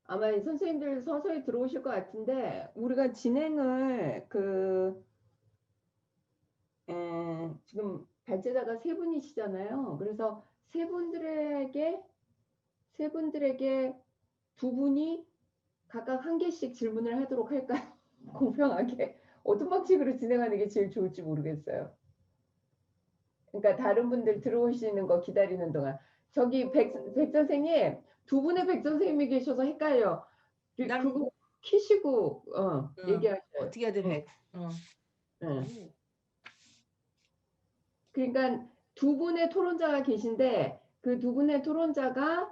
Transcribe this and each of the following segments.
아마 이 선생님들 서서히 들어오실 것 같은데 우리가 진행을 지금 발제자가 세 분이시잖아요. 그래서 세 분들에게 세 분들에게 두 분이 각각 한 개씩 질문을 하도록 할까요? 공평하게 어떤 방식으로 진행하는 게 제일 좋을지 모르겠어요. 그러니까 다른 분들 들어오시는 거 기다리는 동안 저기 백 선생님 두 분의 백 선생님이 계셔서 헷갈려. 난 그거 키시고 얘기하셔요. 어떻게 해야 돼, 응, 백? 응. 그러니까 두 분의 토론자가 계신데 그 두 분의 토론자가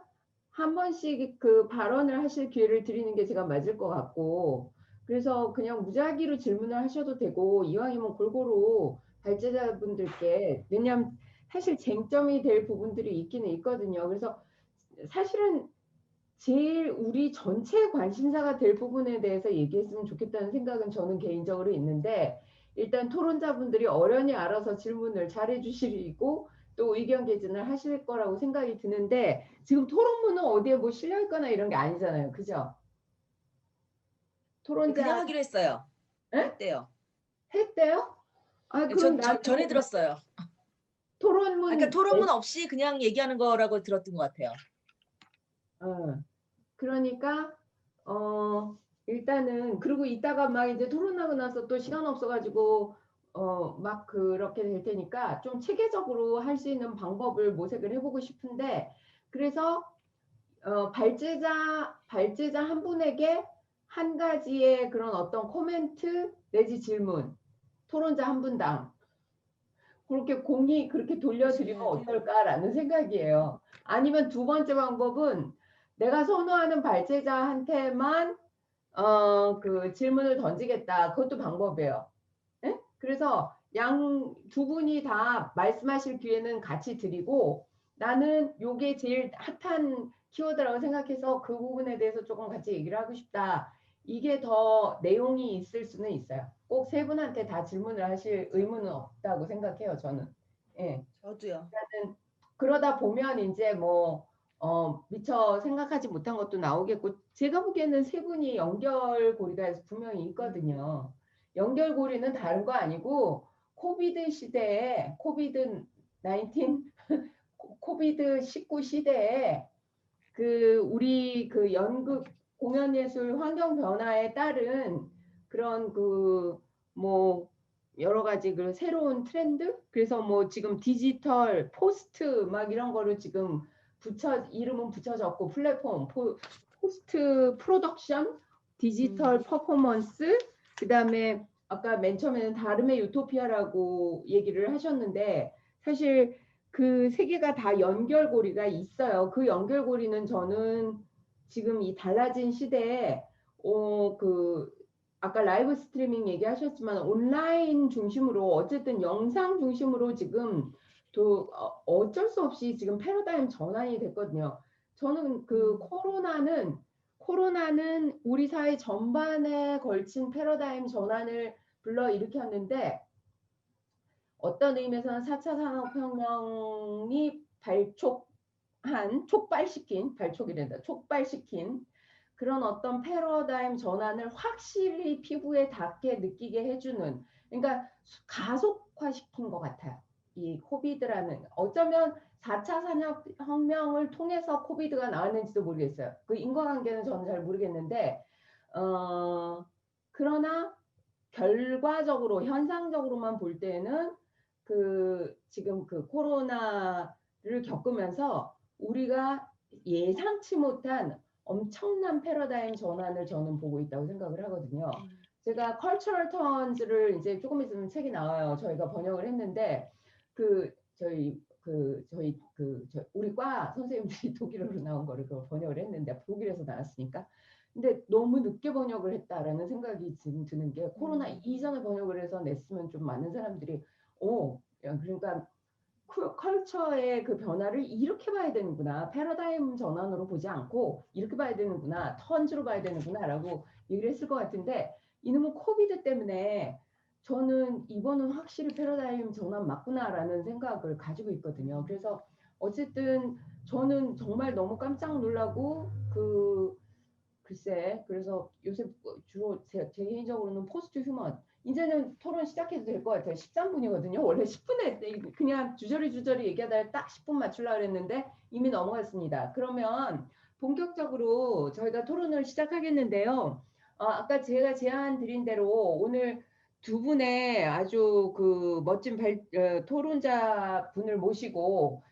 한 번씩 그 발언을 하실 기회를 드리는 게 제가 맞을 것 같고 그래서 그냥 무작위로 질문을 하셔도 되고 이왕이면 골고루 발제자분들께 왜냐하면 사실 쟁점이 될 부분들이 있기는 있거든요. 그래서 사실은 제일 우리 전체 관심사가 될 부분에 대해서 얘기했으면 좋겠다는 생각은 저는 개인적으로 있는데 일단 토론자분들이 어련히 알아서 질문을 잘해 주시고 또 의견 개진을 하실 거라고 생각이 드는데 지금 토론문은 어디에 뭐 실려 있거나 이런 게 아니잖아요. 그죠? 그냥 토론자 하기로 했어요. 에? 했대요. 했대요? 아 그럼 나는 전에 들었어요. 그러니까 토론문 토론문 없이 그냥 얘기하는 거라고 들었던 것 같아요. 그러니까 일단은 그리고 이따가 막 이제 토론하고 나서 또 시간 없어가지고 막 그렇게 될 테니까 좀 체계적으로 할 수 있는 방법을 모색을 해보고 싶은데 그래서 발제자 한 분에게 한 가지의 그런 어떤 코멘트 내지 질문 토론자 한 분당 그렇게 공이 그렇게 돌려드리면 해야 돼? 어떨까라는 생각이에요. 아니면 두 번째 방법은 내가 선호하는 발제자한테만 그 질문을 던지겠다. 그것도 방법이에요. 예? 그래서 양 두 분이 다 말씀하실 기회는 같이 드리고 나는 요게 제일 핫한 키워드라고 생각해서 그 부분에 대해서 조금 같이 얘기를 하고 싶다. 이게 더 내용이 있을 수는 있어요. 꼭 세 분한테 다 질문을 하실 의무는 없다고 생각해요, 저는. 예. 저도요. 그러다 보면 이제 뭐 미처 생각하지 못한 것도 나오겠고 제가 보기에는 세 분이 연결고리가 분명히 있거든요. 연결고리는 다른 거 아니고 코비드 시대에 코비드 19 코비드 19 시대에 그 우리 그 연극 공연예술 환경 변화에 따른 그런 그 뭐 여러 가지 그 새로운 트렌드 그래서 뭐 지금 디지털 포스트 막 이런 거를 지금 붙여 이름은 붙여졌고 플랫폼 포스트 프로덕션 디지털 퍼포먼스 그다음에 아까 맨 처음에는 다름의 유토피아라고 얘기를 하셨는데 사실 그 세 개가 다 연결고리가 있어요. 그 연결고리는 저는 지금 이 달라진 시대에 그 아까 라이브 스트리밍 얘기하셨지만 온라인 중심으로 어쨌든 영상 중심으로 지금 또 어쩔 수 없이 지금 패러다임 전환이 됐거든요. 저는 그 코로나는 우리 사회 전반에 걸친 패러다임 전환을 불러일으켰는데 어떤 의미에서는 4차 산업혁명이 촉발시킨 그런 어떤 패러다임 전환을 확실히 피부에 닿게 느끼게 해주는 그러니까 가속화시킨 것 같아요. 이 코비드라는 어쩌면 4차 산업혁명을 통해서 코비드가 나왔는지도 모르겠어요. 그 인과관계는 저는 잘 모르겠는데 그러나 결과적으로 현상적으로만 볼 때는 그 지금 그 코로나를 겪으면서 우리가 예상치 못한 엄청난 패러다임 전환을 저는 보고 있다고 생각을 하거든요. 제가 컬처럴 턴즈를 이제 조금 있으면 책이 나와요. 저희가 번역을 했는데 그 우리 과 선생님들이 독일어로 나온 거를 그걸 번역을 했는데 독일에서 나왔으니까 근데 너무 늦게 번역을 했다라는 생각이 드는 게 코로나 이전에 번역을 해서 냈으면 좀 많은 사람들이 그러니까 컬처의 그 변화를 이렇게 봐야 되는구나. 패러다임 전환으로 보지 않고 이렇게 봐야 되는구나. 턴즈로 봐야 되는구나라고 얘기를 했을 것 같은데 이놈의 코비드 때문에 저는 이번은 확실히 패러다임 전환 맞구나라는 생각을 가지고 있거든요. 그래서 어쨌든 저는 정말 너무 깜짝 놀라고 그 글쎄, 그래서 요새 주로 제 개인적으로는 포스트 휴먼. 이제는 토론 시작해도 될 것 같아요. 13분이거든요. 원래 10분에 그냥 주저리 얘기하다가 딱 10분 맞추려고 그랬는데 이미 넘어갔습니다. 그러면 본격적으로 저희가 토론을 시작하겠는데요. 아까 제가 제안 드린 대로 오늘 두 분의 아주 그 멋진 토론자 분을 모시고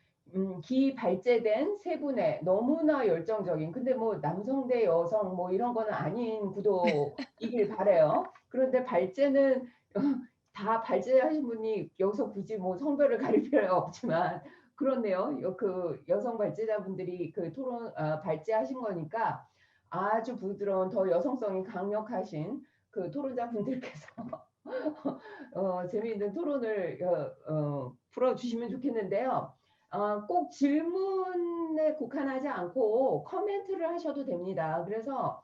기발제된 세 분의 너무나 열정적인, 근데 뭐 남성 대 여성 뭐 이런 거는 아닌 구도이길 바래요. 그런데 발제는 다 발제하신 분이 여기서 굳이 뭐 성별을 가릴 필요가 없지만 그렇네요. 그 여성 발제자분들이 그 토론 발제하신 거니까 아주 부드러운 더 여성성이 강력하신 그 토론자분들께서 재미있는 토론을 풀어주시면 좋겠는데요. 꼭 질문에 국한하지 않고 코멘트를 하셔도 됩니다. 그래서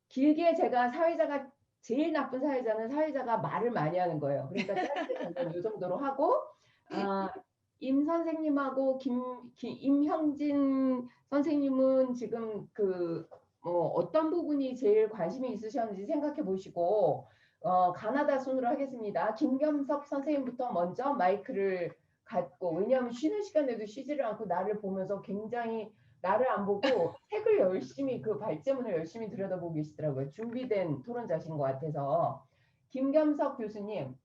길게 제가 사회자가 제일 나쁜 사회자는 사회자가 말을 많이 하는 거예요. 그러니까 짧게 저는 이 정도로 하고 임 선생님하고 임형진 선생님은 지금 그 어떤 부분이 제일 관심이 있으셨는지 생각해 보시고 가나다 순으로 하겠습니다. 김겸석 선생님부터 먼저 마이크를 갖고, 왜냐하면 쉬는 시간에도 쉬지를 않고 나를 보면서 굉장히 나를 안 보고 책을 열심히 그 발제문을 열심히 들여다보고 계시더라고요. 준비된 토론자신 것 같아서. 김겸석 교수님,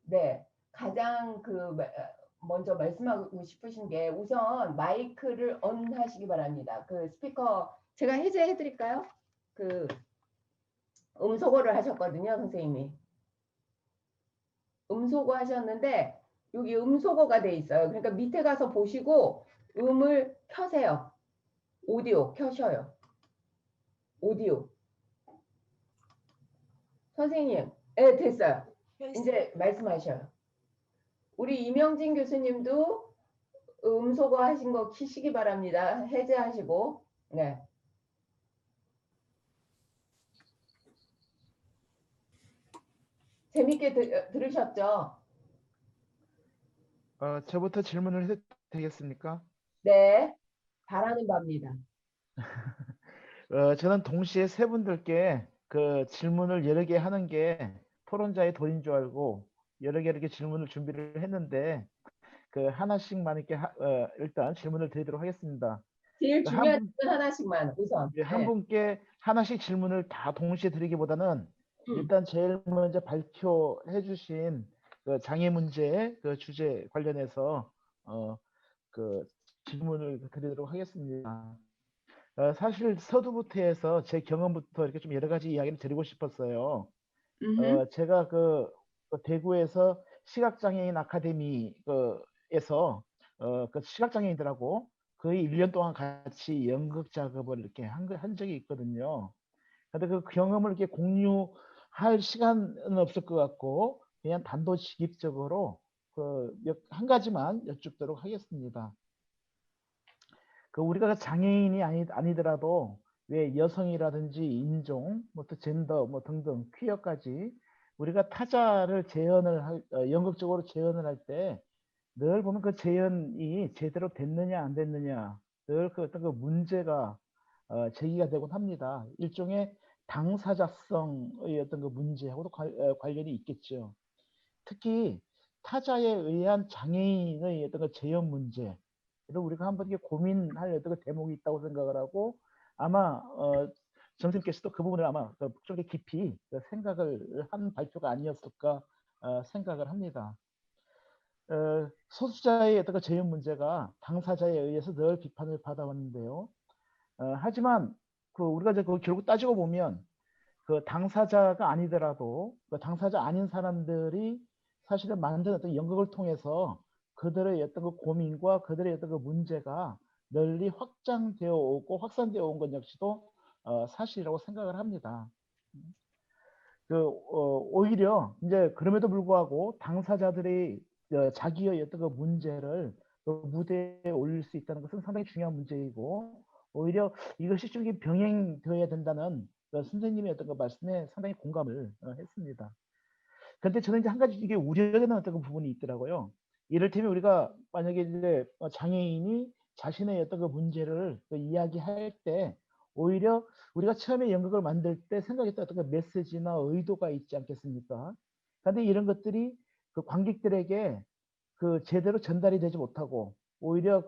네, 가장 그 먼저 말씀하고 싶으신 게 우선 마이크를 on 하시기 바랍니다. 그 스피커 제가 해제해 드릴까요? 그 음소거를 하셨거든요, 선생님이. 음소거 하셨는데 여기 음소거가 돼 있어요. 그러니까 밑에 가서 보시고 음을 켜세요. 오디오 켜셔요. 오디오. 선생님, 네, 됐어요. 이제 말씀하셔요. 우리 임영진 교수님도 음소거 하신 거 키시기 바랍니다. 해제하시고. 네. 재밌게 들으셨죠? 저부터 질문을 해도 되겠습니까? 네. 바라는 바입니다. 저는 동시에 세 분들께 그 질문을 여러 개 하는 게 토론자의 도리인 줄 알고 여러 개 이렇게 질문을 준비를 했는데 그 하나씩만 이렇게 일단 질문을 드리도록 하겠습니다. 제일 그 중요한 질문 하나씩만 우선. 한 네. 분께 하나씩 질문을 다 동시에 드리기보다는 일단 제일 먼저 발표해 주신 그 장애 문제 그 주제 관련해서 그 질문을 드리도록 하겠습니다. 사실 서두부터 해서 제 경험부터 이렇게 좀 여러 가지 이야기를 드리고 싶었어요. 제가 그 대구에서 시각장애인 아카데미에서 그 시각장애인들하고 거의 1년 동안 같이 연극 작업을 이렇게 한 적이 있거든요. 근데 그 경험을 이렇게 공유할 시간은 없을 것 같고 그냥 단도직입적으로 한 가지만 여쭙도록 하겠습니다. 그 우리가 장애인이 아니더라도 왜 여성이라든지 인종, 뭐 또 젠더, 뭐 등등 퀴어까지 우리가 타자를 연극적으로 재현을 할 때 늘 보면 그 재현이 제대로 됐느냐 안 됐느냐 늘 그 어떤 그 문제가 제기가 되곤 합니다. 일종의 당사자성의 어떤 그 문제하고도 관련이 있겠죠. 특히 타자에 의한 장애인의 어떤 그 재현 문제, 그래서 우리가 한번 이게 고민할 어떤 그 대목이 있다고 생각을 하고 아마 선생님께서도 그 부분을 아마 좀 깊이 생각을 한 발표가 아니었을까 생각을 합니다. 소수자의 어떤 그 재현 문제가 당사자에 의해서 늘 비판을 받아왔는데요. 하지만 그 우리가 이제 그 결국 따지고 보면 그 당사자가 아니더라도 그 당사자 아닌 사람들이 사실은 만든 어떤 연극을 통해서 그들의 어떤 그 고민과 그들의 어떤 그 문제가 널리 확장되어 오고 확산되어 온 것 역시도 사실이라고 생각을 합니다. 오히려 이제 그럼에도 불구하고 당사자들이 자기의 어떤 그 문제를 무대에 올릴 수 있다는 것은 상당히 중요한 문제이고 오히려 이것이 좀 병행되어야 된다는 선생님의 어떤 그 말씀에 상당히 공감을 했습니다. 그런데 저는 이제 한 가지 이게 우려되는 어떤 그 부분이 있더라고요. 이를테면 우리가 만약에 이제 장애인이 자신의 어떤 그 문제를 이야기할 때 오히려 우리가 처음에 연극을 만들 때 생각했던 어떤 그 메시지나 의도가 있지 않겠습니까? 그런데 이런 것들이 그 관객들에게 그 제대로 전달이 되지 못하고 오히려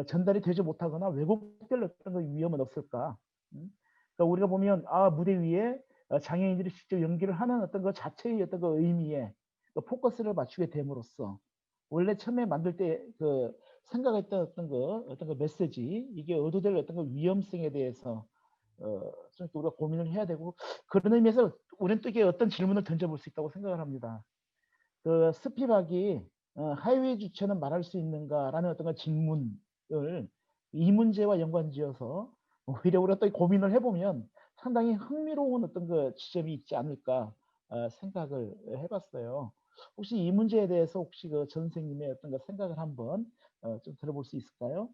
전달이 되지 못하거나 왜곡될 어떤 그 위험은 없을까? 그러니까 우리가 보면 무대 위에 장애인들이 직접 연기를 하는 어떤 그 자체의 어떤 그 의미에 그 포커스를 맞추게 됨으로써 원래 처음에 만들 때 그 생각했던 어떤 그 메시지 이게 의도될 어떤 그 위험성에 대해서 좀 우리가 고민을 해야 되고 그런 의미에서 우리는 또 이게 어떤 질문을 던져볼 수 있다고 생각을 합니다. 그 스피박이 하이웨이 주차는 말할 수 있는가라는 어떤 그 질문을 이 문제와 연관지어서 오히려 우리가 또 고민을 해보면 상당히 흥미로운 어떤 그 지점이 있지 않을까 생각을 해봤어요. 혹시 이 문제에 대해서 혹시 그 선생님의 어떤 그 생각을 한번 좀 들어볼 수 있을까요?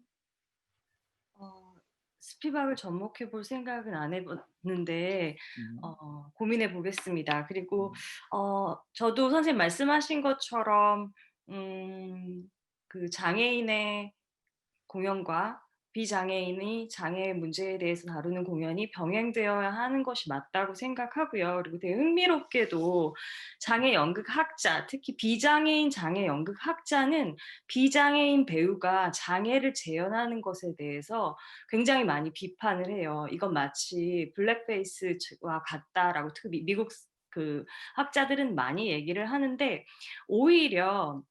어, 스피박을 접목해 볼 생각은 안 해봤는데 음, 고민해 보겠습니다. 그리고 음, 저도 선생님 말씀하신 것처럼 그 장애인의 공연과 비장애인이 장애 문제에 대해서 다루는 공연이 병행되어야 하는 것이 맞다고 생각하고요. 그리고 되게 흥미롭게도 장애 연극 학자, 특히 비장애인 장애 연극 학자는 비장애인 배우가 장애를 재현하는 것에 대해서 굉장히 많이 비판을 해요. 이건 마치 블랙페이스와 같다라고 특히 미국 그 학자들은 많이 얘기를 하는데 오히려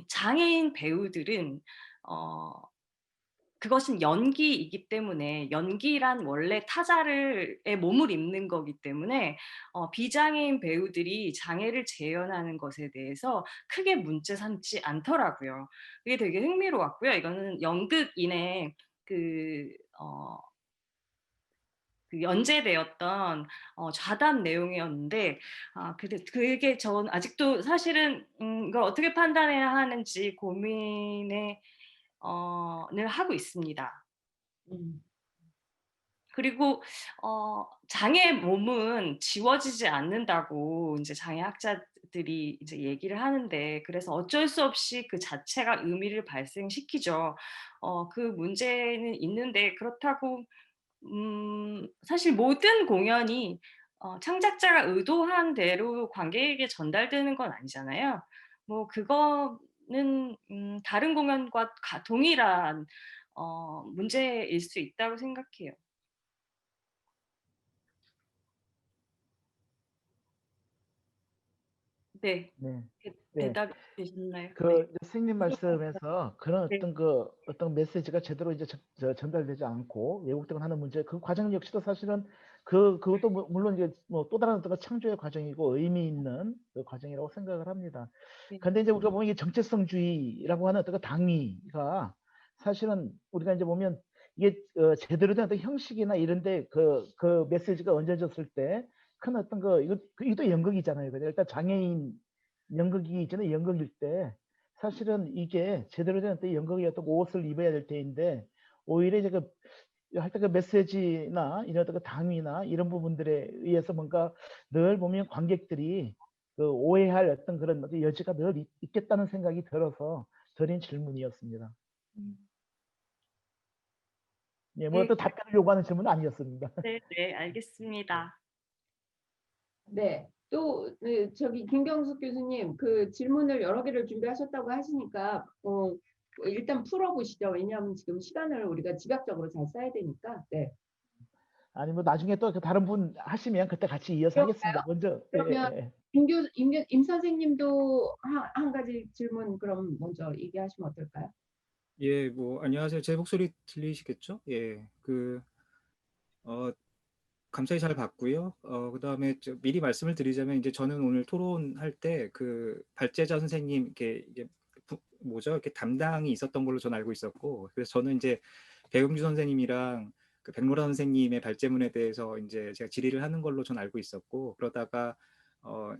장애인 배우들은 그것은 연기이기 때문에 연기란 원래 타자의 몸을 입는 거기 때문에 비장애인 배우들이 장애를 재현하는 것에 대해서 크게 문제 삼지 않더라고요. 그게 되게 흥미로웠고요. 이거는 연극인의 그, 어, 그 연재되었던 좌담 내용이었는데 근데 그게 전 아직도 사실은 이걸 어떻게 판단해야 하는지 고민을 하고 있습니다. 음. 그리고 장애 몸은 지워지지 않는다고 이제 장애학자들이 이제 얘기를 하는데 그래서 어쩔 수 없이 그 자체가 의미를 발생시키죠. 그 문제는 있는데 그렇다고 사실 모든 공연이 창작자가 의도한 대로 관객에게 전달되는 건 아니잖아요. 뭐 그거는 다른 공연과 동일한 문제일 수 있다고 생각해요. 네. 네. 네. 대답이 되셨나요? 네. 그 선생님 말씀에서 그런 네. 어떤 메시지가 제대로 이제 전달되지 않고 왜곡되거나 하는 문제 그 과정 역시도 사실은 그것도 물론 이제 뭐 또 다른 어떤 그 창조의 과정이고 의미 있는 그 과정이라고 생각을 합니다. 네. 그런데 이제 우리가 보면 이게 정체성주의라고 하는 어떤 그 당위가 사실은 우리가 이제 보면 이게 제대로 된 어떤 형식이나 이런데 그 메시지가 얹어졌을 때 큰 어떤 이것도 연극이잖아요. 그죠? 일단 장애인 연극이 있잖아요. 연극일 때 사실은 이게 제대로 된 어떤 연극의 어떤 옷을 입어야 될 때인데 오히려 이제 하여튼 그 메시지나 이런 어떤 그 당위나 이런 부분들에 의해서 뭔가 늘 보면 관객들이 그 오해할 어떤 그런 어떤 여지가 늘 있겠다는 생각이 들어서 드린 질문이었습니다. 음. 예, 뭐 네. 또 답변을 요구하는 질문은 아니었습니다. 네, 네, 알겠습니다. 네. 또 저기 김경숙 교수님 그 질문을 여러 개를 준비하셨다고 하시니까 일단 풀어보시죠. 왜냐하면 지금 시간을 우리가 집약적으로 잘 써야 되니까. 네. 아니 뭐 나중에 또 다른 분 하시면 그때 같이 이어서 하겠습니다. 먼저 그러면 임 선생님도 한 가지 질문 그럼 먼저 얘기하시면 어떨까요? 예, 뭐 안녕하세요. 제 목소리 들리시겠죠? 예, 어, 감사히 잘 봤고요. 그다음에 미리 말씀을 드리자면 이제 저는 오늘 토론할 때 그 발제자 선생님 이게 뭐죠? 이렇게 담당이 있었던 걸로 저는 알고 있었고, 그래서 저는 이제 배금주 선생님이랑 그 백로라 선생님의 발제문에 대해서 이제 제가 질의를 하는 걸로 저는 알고 있었고, 그러다가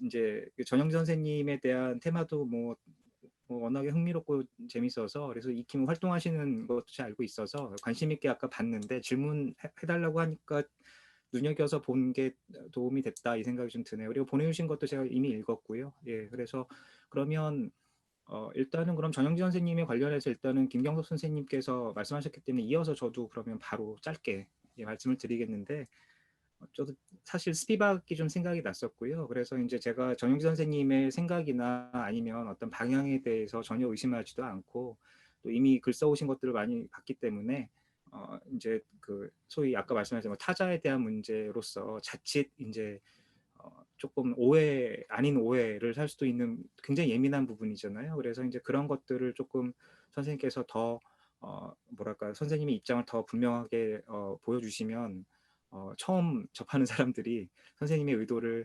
이제 그 전영진 선생님에 대한 테마도 뭐 워낙에 흥미롭고 재밌어서 그래서 익힘 활동하시는 것도 잘 알고 있어서 관심 있게 아까 봤는데 질문해달라고 하니까 눈여겨서 본 게 도움이 됐다 이 생각이 좀 드네요. 그리고 보내주신 것도 제가 이미 읽었고요. 예, 그래서 그러면 일단은 그럼 전영진 선생님에 관련해서 일단은 김경석 선생님께서 말씀하셨기 때문에 이어서 저도 그러면 바로 짧게 예, 말씀을 드리겠는데 저도 사실 스피박이 좀 생각이 났었고요. 그래서 이제 제가 전용기 선생님의 생각이나 아니면 어떤 방향에 대해서 전혀 의심하지도 않고 또 이미 글 써오신 것들을 많이 봤기 때문에 이제 그 소위 아까 말씀하신 타자에 대한 문제로서 자칫 이제 조금 오해 아닌 오해를 살 수도 있는 굉장히 예민한 부분이잖아요. 그래서 이제 그런 것들을 조금 선생님께서 더 뭐랄까 선생님의 입장을 더 분명하게 보여주시면 처음 접하는 사람들이 선생님의 의도를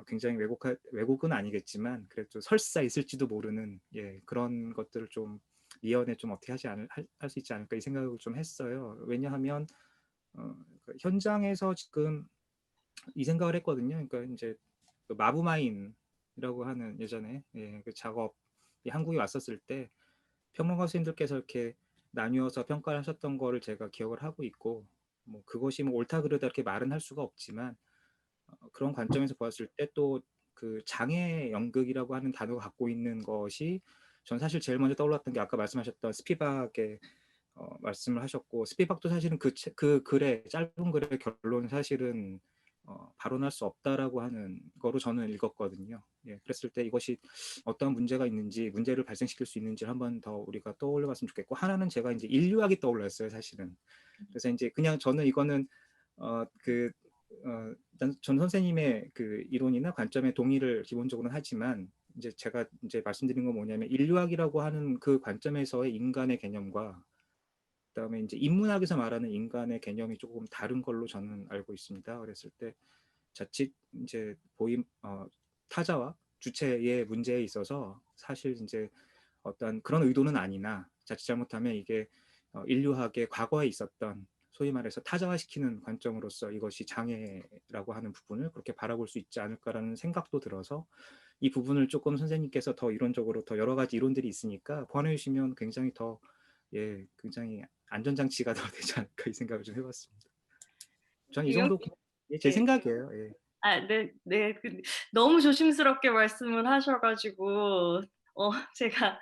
굉장히 왜곡은 아니겠지만 그래도 설사 있을지도 모르는 예, 그런 것들을 좀 미연에 좀 어떻게 할 수 있지 않을까 이 생각을 좀 했어요. 왜냐하면 그 현장에서 지금 이 생각을 했거든요. 그러니까 이제 그 마부마인이라고 하는 예전에 예, 그 작업이 한국에 왔었을 때 평론가 선생님들께서 이렇게 나뉘어서 평가를 하셨던 거를 제가 기억을 하고 있고 뭐 그것이 뭐 옳다 그르다 이렇게 말은 할 수가 없지만 그런 관점에서 보았을 때 또 그 장애 연극이라고 하는 단어가 갖고 있는 것이 전 사실 제일 먼저 떠올랐던 게 아까 말씀하셨던 스피박의 말씀을 하셨고 스피박도 사실은 그 글의 짧은 글의 결론 사실은 발언할 수 없다라고 하는 거로 저는 읽었거든요. 예, 그랬을 때 이것이 어떤 문제가 있는지 문제를 발생시킬 수 있는지 한번 더 우리가 떠올려봤으면 좋겠고 하나는 제가 이제 인류학이 떠올랐어요 사실은. 그래서 이제 그냥 저는 이거는 전 선생님의 그 이론이나 관점에 동의를 기본적으로는 하지만 이제 제가 이제 말씀드린 건 뭐냐면 인류학이라고 하는 그 관점에서의 인간의 개념과 그다음에 이제 인문학에서 말하는 인간의 개념이 조금 다른 걸로 저는 알고 있습니다. 그랬을 때 자칫 이제 타자와 주체의 문제에 있어서 사실 이제 어떤 그런 의도는 아니나 자칫 잘못하면 이게 인류학의 과거에 있었던 소위 말해서 타자화시키는 관점으로서 이것이 장애라고 하는 부분을 그렇게 바라볼 수 있지 않을까라는 생각도 들어서 이 부분을 조금 선생님께서 더 이론적으로 더 여러 가지 이론들이 있으니까 보완해 주시면 굉장히 더 예, 굉장히 안전장치가 더 되지 않을까 이 생각을 좀 해봤습니다. 전 이 정도 제 네. 생각이에요. 예. 네. 너무 조심스럽게 말씀을 하셔가지고 제가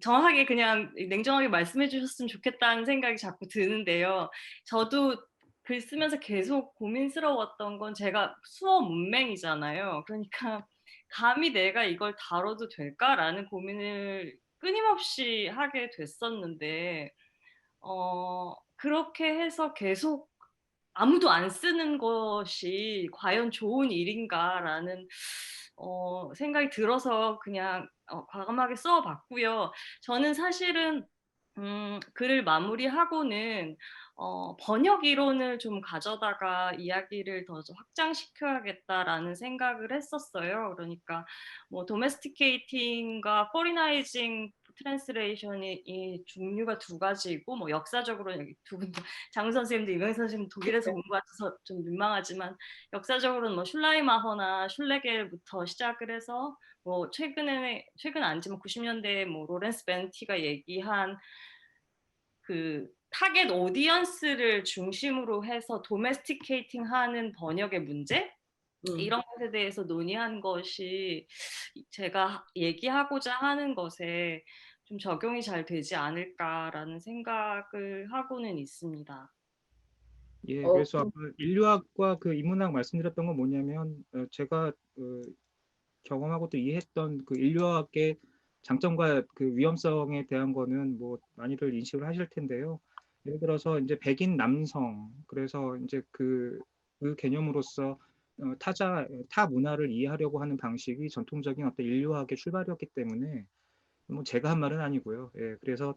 정확하게 그냥 냉정하게 말씀해 주셨으면 좋겠다는 생각이 자꾸 드는데요. 저도 글 쓰면서 계속 고민스러웠던 건 제가 수어 문맹이잖아요. 그러니까 감히 내가 이걸 다뤄도 될까라는 고민을 끊임없이 하게 됐었는데 그렇게 해서 계속 아무도 안 쓰는 것이 과연 좋은 일인가라는 생각이 들어서 그냥 과감하게 써봤고요. 저는 사실은 글을 마무리하고는 번역 이론을 좀 가져다가 이야기를 더 확장시켜야겠다라는 생각을 했었어요. 그러니까 뭐 domesticating과 foreignizing 트랜스레이션이 이 종류가 두 가지이고 뭐 역사적으로 여기 두 분도 장 선생님도 이병희 선생님 독일에서 공부하셔서 좀 민망하지만 역사적으로는 뭐 슐라이마허나 슐레겔부터 시작을 해서 뭐 최근 아니지만 90년대에 뭐 로렌스 벤티가 얘기한 그 타겟 오디언스를 중심으로 해서 도메스티케이팅 하는 번역의 문제? 이런 것에 대해서 논의한 것이 제가 얘기하고자 하는 것에 좀 적용이 잘 되지 않을까라는 생각을 하고는 있습니다. 예, 그래서 아까 인류학과 그 인문학 말씀드렸던 건 뭐냐면 제가 경험하고 또 이해했던 그 인류학의 장점과 그 위험성에 대한 거는 뭐 많이들 인식을 하실 텐데요. 예를 들어서 이제 백인 남성 그래서 이제 그 개념으로서 타 문화를 이해하려고 하는 방식이 전통적인 어떤 인류학의 출발이었기 때문에 뭐 제가 한 말은 아니고요. 예, 그래서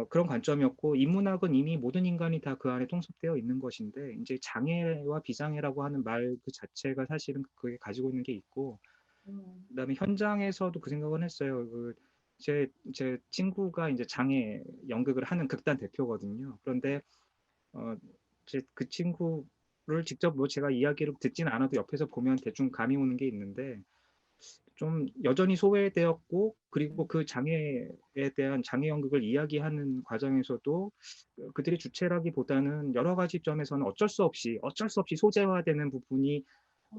그런 관점이었고 인문학은 이미 모든 인간이 다 그 안에 통합되어 있는 것인데 이제 장애와 비장애라고 하는 말 그 자체가 사실은 그게 가지고 있는 게 있고 그다음에 현장에서도 그 생각은 했어요. 제 친구가 이제 장애 연극을 하는 극단 대표거든요. 그런데 그 친구를 직접 뭐 제가 이야기를 듣지는 않아도 옆에서 보면 대충 감이 오는 게 있는데 좀 여전히 소외되었고 그리고 그 장애에 대한 장애 연극을 이야기하는 과정에서도 그들이 주체라기보다는 여러 가지 점에서는 어쩔 수 없이 소재화되는 부분이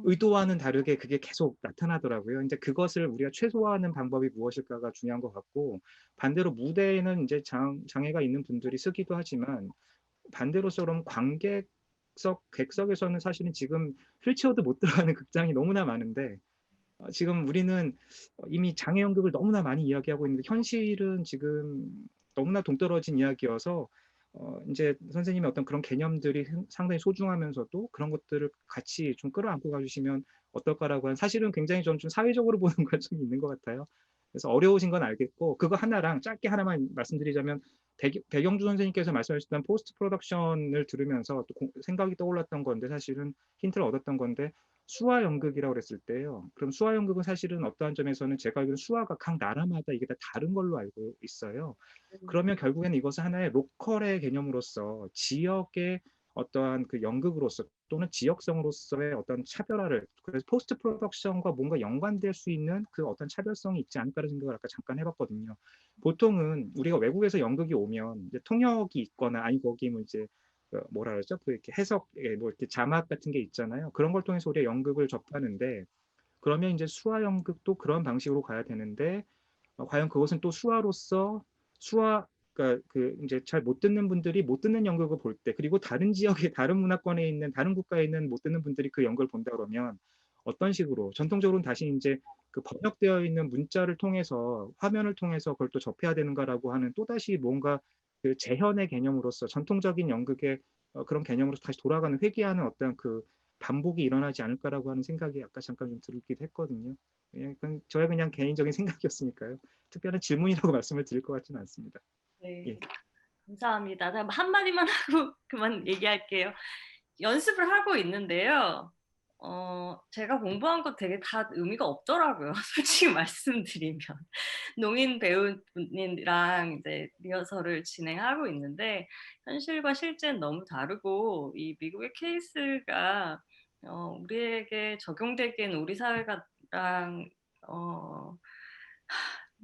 의도와는 다르게 그게 계속 나타나더라고요. 이제 그것을 우리가 최소화하는 방법이 무엇일까가 중요한 것 같고 반대로 무대에는 이제 장애가 있는 분들이 쓰기도 하지만 반대로서 그럼 객석에서는 사실은 지금 휠체어도 못 들어가는 극장이 너무나 많은데 지금 우리는 이미 장애 연극을 너무나 많이 이야기하고 있는데 현실은 지금 너무나 동떨어진 이야기여서 이제 선생님의 어떤 그런 개념들이 상당히 소중하면서도 그런 것들을 같이 좀 끌어안고 가주시면 어떨까라고 한 사실은 굉장히 좀 사회적으로 보는 건 좀 있는 것 같아요. 그래서 어려우신 건 알겠고 그거 하나랑 짧게 하나만 말씀드리자면 배경주 선생님께서 말씀하셨던 포스트 프로덕션을 들으면서 또 생각이 떠올랐던 건데 사실은 힌트를 얻었던 건데 수화 연극이라고 그랬을 때요. 그럼 수화 연극은 사실은 어떠한 점에서는 제가 알기로는 수화가 각 나라마다 이게 다 다른 걸로 알고 있어요. 그러면 결국에는 이것은 하나의 로컬의 개념으로서 지역의 어떠한 그 연극으로서 또는 지역성으로서의 어떤 차별화를 그래서 포스트 프로덕션과 뭔가 연관될 수 있는 그 어떤 차별성이 있지 않을까라는 생각을 아까 잠깐 해봤거든요. 보통은 우리가 외국에서 연극이 오면 이제 통역이 있거나 아니 거기 뭐 이제 뭐라 그러죠? 그 이렇게 해석, 뭐 이렇게 자막 같은 게 있잖아요. 그런 걸 통해서 우리가 연극을 접하는데 그러면 이제 수화 연극도 그런 방식으로 가야 되는데 과연 그것은 또 수화로서 수화 그러니까 그 이제 잘 못 듣는 분들이 못 듣는 연극을 볼 때 그리고 다른 지역의 다른 문화권에 있는 다른 국가에 있는 못 듣는 분들이 그 연극을 본다 그러면 어떤 식으로 전통적으로는 다시 이제 그 번역되어 있는 문자를 통해서 화면을 통해서 그걸 또 접해야 되는가라고 하는 또다시 뭔가 그 재현의 개념으로서 전통적인 연극의 그런 개념으로 다시 돌아가는 회귀하는 어떤 그 반복이 일어나지 않을까라고 하는 생각이 아까 잠깐 좀 들기도 했거든요. 예, 저의 그냥 개인적인 생각이었으니까요. 특별한 질문이라고 말씀을 드릴 것 같지는 않습니다. 네, 예. 감사합니다. 한마디만 하고 그만 얘기할게요. 연습을 하고 있는데요. 제가 공부한 거 되게 다 의미가 없더라고요. 솔직히 말씀드리면. 농인 배우님이랑 이제 리허설을 진행하고 있는데 현실과 실제는 너무 다르고 이 미국의 케이스가 우리에게 적용되기에는 우리 사회랑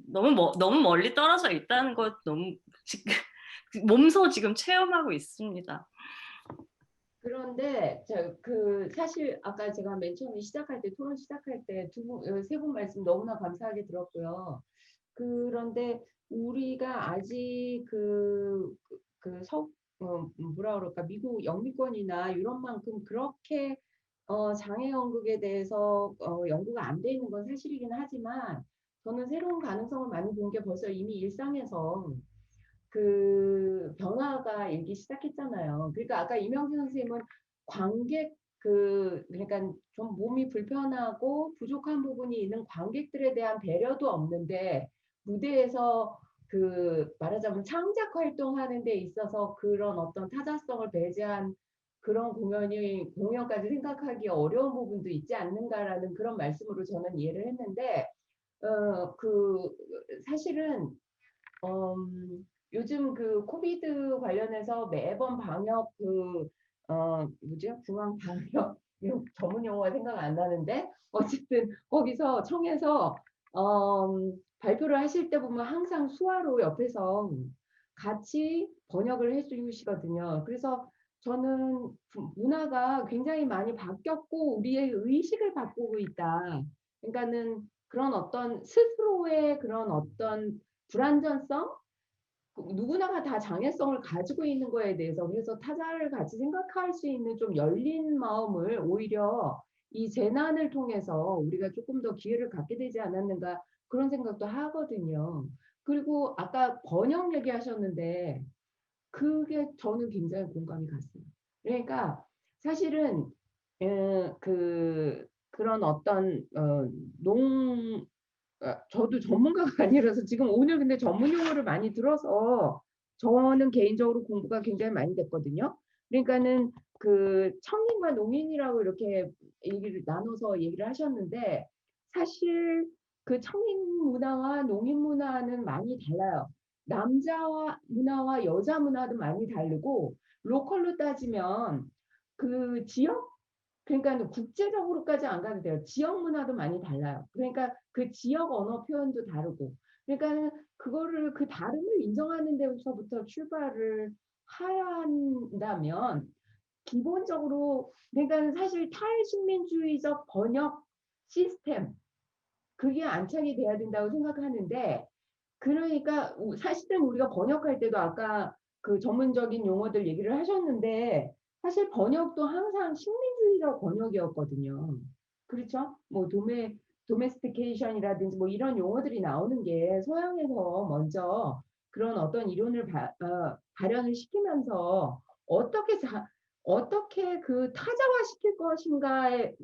너무 멀리 떨어져 있다는 것 너무 지금 몸소 지금 체험하고 있습니다. 그런데 그 사실 아까 제가 맨 처음에 시작할 때 토론 시작할 때 세 분 말씀 너무나 감사하게 들었고요. 그런데 우리가 아직 뭐라 그럴까 미국 영미권이나 유럽만큼 그렇게 장애 연극에 대해서 연구가 안 돼 있는 건 사실이긴 하지만 저는 새로운 가능성을 많이 본 게 벌써 이미 일상에서 그 변화가 일기 시작했잖아요. 그러니까 아까 이명진 선생님은 관객 그러니까 좀 몸이 불편하고 부족한 부분이 있는 관객들에 대한 배려도 없는데 무대에서 말하자면 창작 활동하는 데 있어서 그런 어떤 타자성을 배제한 그런 공연까지 생각하기 어려운 부분도 있지 않는가라는 그런 말씀으로 저는 이해를 했는데 사실은 요즘 그 코비드 관련해서 매번 방역 뭐죠? 중앙 방역 전문 용어가 생각 안 나는데 어쨌든 거기서 청에서 발표를 하실 때 보면 항상 수화로 옆에서 같이 번역을 해주시거든요. 그래서 저는 문화가 굉장히 많이 바뀌었고 우리의 의식을 바꾸고 있다. 그러니까는 그런 어떤 스스로의 그런 어떤 불안전성 누구나가 다 장애성을 가지고 있는 거에 대해서 그래서 타자를 같이 생각할 수 있는 좀 열린 마음을 오히려 이 재난을 통해서 우리가 조금 더 기회를 갖게 되지 않았는가 그런 생각도 하거든요. 그리고 아까 번역 얘기하셨는데 그게 저는 굉장히 공감이 갔어요. 그러니까 사실은 그런 어떤 저도 전문가가 아니라서 지금 오늘 근데 전문 용어를 많이 들어서 저는 개인적으로 공부가 굉장히 많이 됐거든요. 그러니까는 그 청인과 농인이라고 이렇게 얘기를 나눠서 얘기를 하셨는데 사실 그 청인 문화와 농인 문화는 많이 달라요. 남자와 문화와 여자 문화도 많이 다르고 로컬로 따지면 그 지역 그러니까 국제적으로까지 안 가도 돼요. 지역 문화도 많이 달라요. 그러니까 그 지역 언어 표현도 다르고. 그러니까 그거를 그 다름을 인정하는 데서부터 출발을 해야 한다면 기본적으로 그러니까 사실 탈식민주의적 번역 시스템 그게 안착이 돼야 된다고 생각하는데 그러니까 사실은 우리가 번역할 때도 아까 그 전문적인 용어들 얘기를 하셨는데 사실 번역도 항상 식민주의적 번역이었거든요. 그렇죠? 뭐 도메스티케이션이라든지 뭐 이런 용어들이 나오는 게 서양에서 먼저 그런 어떤 이론을 발현을 시키면서 어떻게 그 타자화시킬 것인가에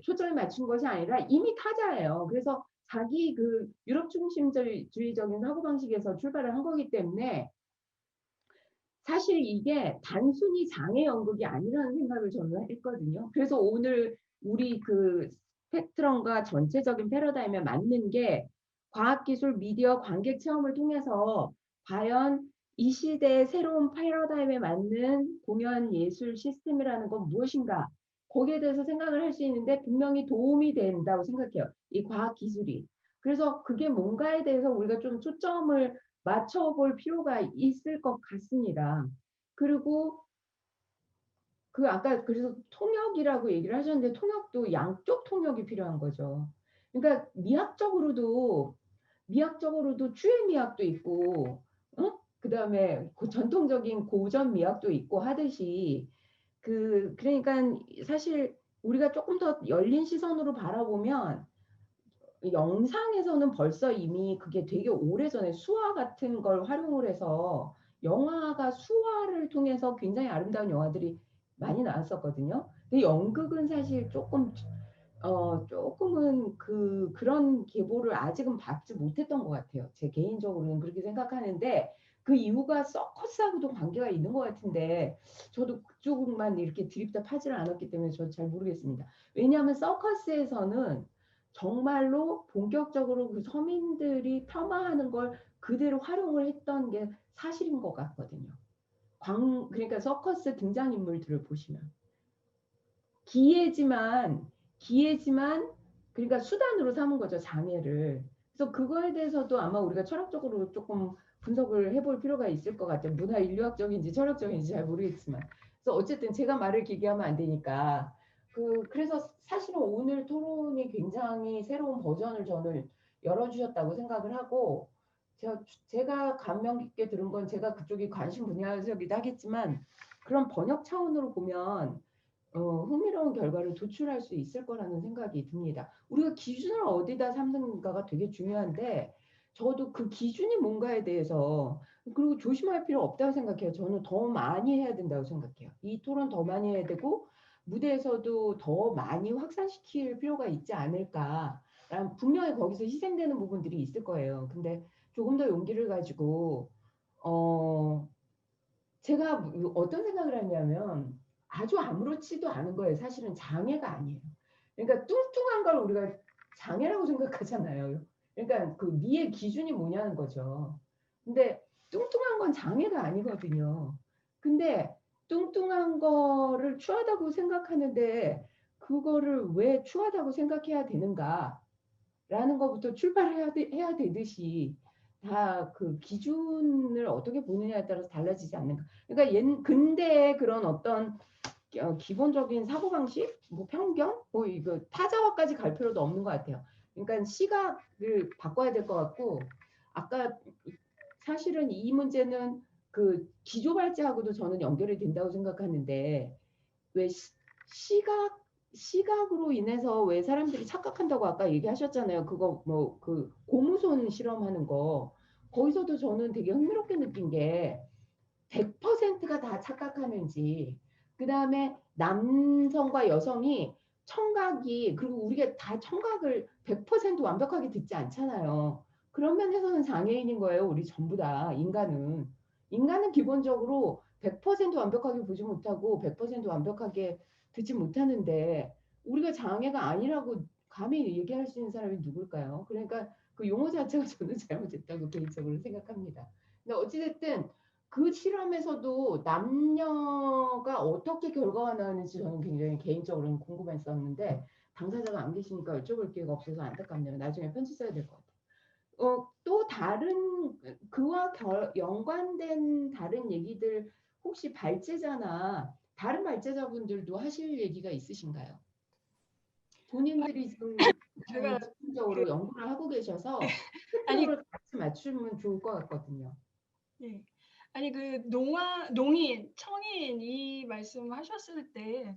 초점을 맞춘 것이 아니라 이미 타자예요. 그래서 자기 그 유럽 중심주의적인 사고방식에서 출발을 한 거기 때문에 사실 이게 단순히 장애 연극이 아니라는 생각을 저는 했거든요. 그래서 오늘 우리 그 스펙트럼과 전체적인 패러다임에 맞는 게 과학기술, 미디어, 관객 체험을 통해서 과연 이 시대의 새로운 패러다임에 맞는 공연 예술 시스템이라는 건 무엇인가 거기에 대해서 생각을 할 수 있는데 분명히 도움이 된다고 생각해요. 이 과학기술이. 그래서 그게 뭔가에 대해서 우리가 좀 초점을 맞춰볼 필요가 있을 것 같습니다. 그리고 그 아까 그래서 통역이라고 얘기를 하셨는데 통역도 양쪽 통역이 필요한 거죠. 그러니까 미학적으로도 추해 미학도 있고, 그다음에 그 전통적인 고전 미학도 있고 하듯이 그러니까 사실 우리가 조금 더 열린 시선으로 바라보면 영상에서는 벌써 이미 그게 되게 오래전에 수화 같은 걸 활용을 해서 영화가 수화를 통해서 굉장히 아름다운 영화들이 많이 나왔었거든요. 근데 연극은 사실 조금은 그런 계보를 아직은 받지 못했던 것 같아요. 제 개인적으로는 그렇게 생각하는데 그 이유가 서커스하고도 관계가 있는 것 같은데 저도 그쪽만 이렇게 드립답하지를 않았기 때문에 저 잘 모르겠습니다. 왜냐하면 서커스에서는 정말로 본격적으로 그 서민들이 폄하하는 걸 그대로 활용을 했던 게 사실인 것 같거든요. 그러니까 서커스 등장인물들을 보시면 기회지만 그러니까 수단으로 삼은 거죠, 장애를. 그래서 그거에 대해서도 아마 우리가 철학적으로 조금 분석을 해볼 필요가 있을 것 같아요. 문화 인류학적인지 철학적인지 잘 모르겠지만. 그래서 어쨌든 제가 말을 길게 하면 안 되니까 그래서 사실은 오늘 토론이 굉장히 새로운 버전을 저는 열어주셨다고 생각을 하고 제가 감명 깊게 들은 건 제가 그쪽이 관심 분야이기도 하겠지만 그런 번역 차원으로 보면 흥미로운 결과를 도출할 수 있을 거라는 생각이 듭니다. 우리가 기준을 어디다 삼는가가 되게 중요한데 저도 그 기준이 뭔가에 대해서 그리고 조심할 필요 없다고 생각해요. 저는 더 많이 해야 된다고 생각해요. 이 토론 더 많이 해야 되고 무대에서도 더 많이 확산시킬 필요가 있지 않을까. 분명히 거기서 희생되는 부분들이 있을 거예요. 근데 조금 더 용기를 가지고 제가 어떤 생각을 하냐면 아주 아무렇지도 않은 거예요. 사실은 장애가 아니에요. 그러니까 뚱뚱한 걸 우리가 장애라고 생각하잖아요. 그러니까 그 미의 기준이 뭐냐는 거죠. 근데 뚱뚱한 건 장애가 아니거든요. 근데 뚱뚱한 거를 추하다고 생각하는데 그거를 왜 추하다고 생각해야 되는가라는 것부터 출발해야 되듯이 다 그 기준을 어떻게 보느냐에 따라서 달라지지 않는가. 그러니까 근대의 그런 어떤 기본적인 사고방식, 뭐 편견, 뭐 이거 타자화까지 갈 필요도 없는 것 같아요. 그러니까 시각을 바꿔야 될 것 같고 아까 사실은 이 문제는 그 기조발제하고도 저는 연결이 된다고 생각하는데 왜 시각으로 인해서 왜 사람들이 착각한다고 아까 얘기하셨잖아요. 그거 뭐 그 고무손 실험하는 거 거기서도 저는 되게 흥미롭게 느낀 게 100%가 다 착각하는지 그 다음에 남성과 여성이 청각이 그리고 우리가 다 청각을 100% 완벽하게 듣지 않잖아요. 그런 면에서는 장애인인 거예요. 우리 전부 다 인간은 기본적으로 100% 완벽하게 보지 못하고 100% 완벽하게 듣지 못하는데 우리가 장애가 아니라고 감히 얘기할 수 있는 사람이 누굴까요? 그러니까 그 용어 자체가 저는 잘못됐다고 개인적으로 생각합니다. 근데 어찌됐든 그 실험에서도 남녀가 어떻게 결과가 나왔는지 저는 굉장히 개인적으로는 궁금했었는데 당사자가 안 계시니까 여쭤볼 기회가 없어서 안타깝네요. 나중에 편지 써야 될 것 같아요. 또 다른 그와 연관된 다른 얘기들 혹시 발제자나 다른 발제자분들도 하실 얘기가 있으신가요? 본인들이 지금 굉장히 제가 집중적으로 연구를 하고 계셔서 아니 스펙트럼을 같이 맞추면 좋을 것 같거든요. 네. 아니 그 농인, 청인 이 말씀하셨을 때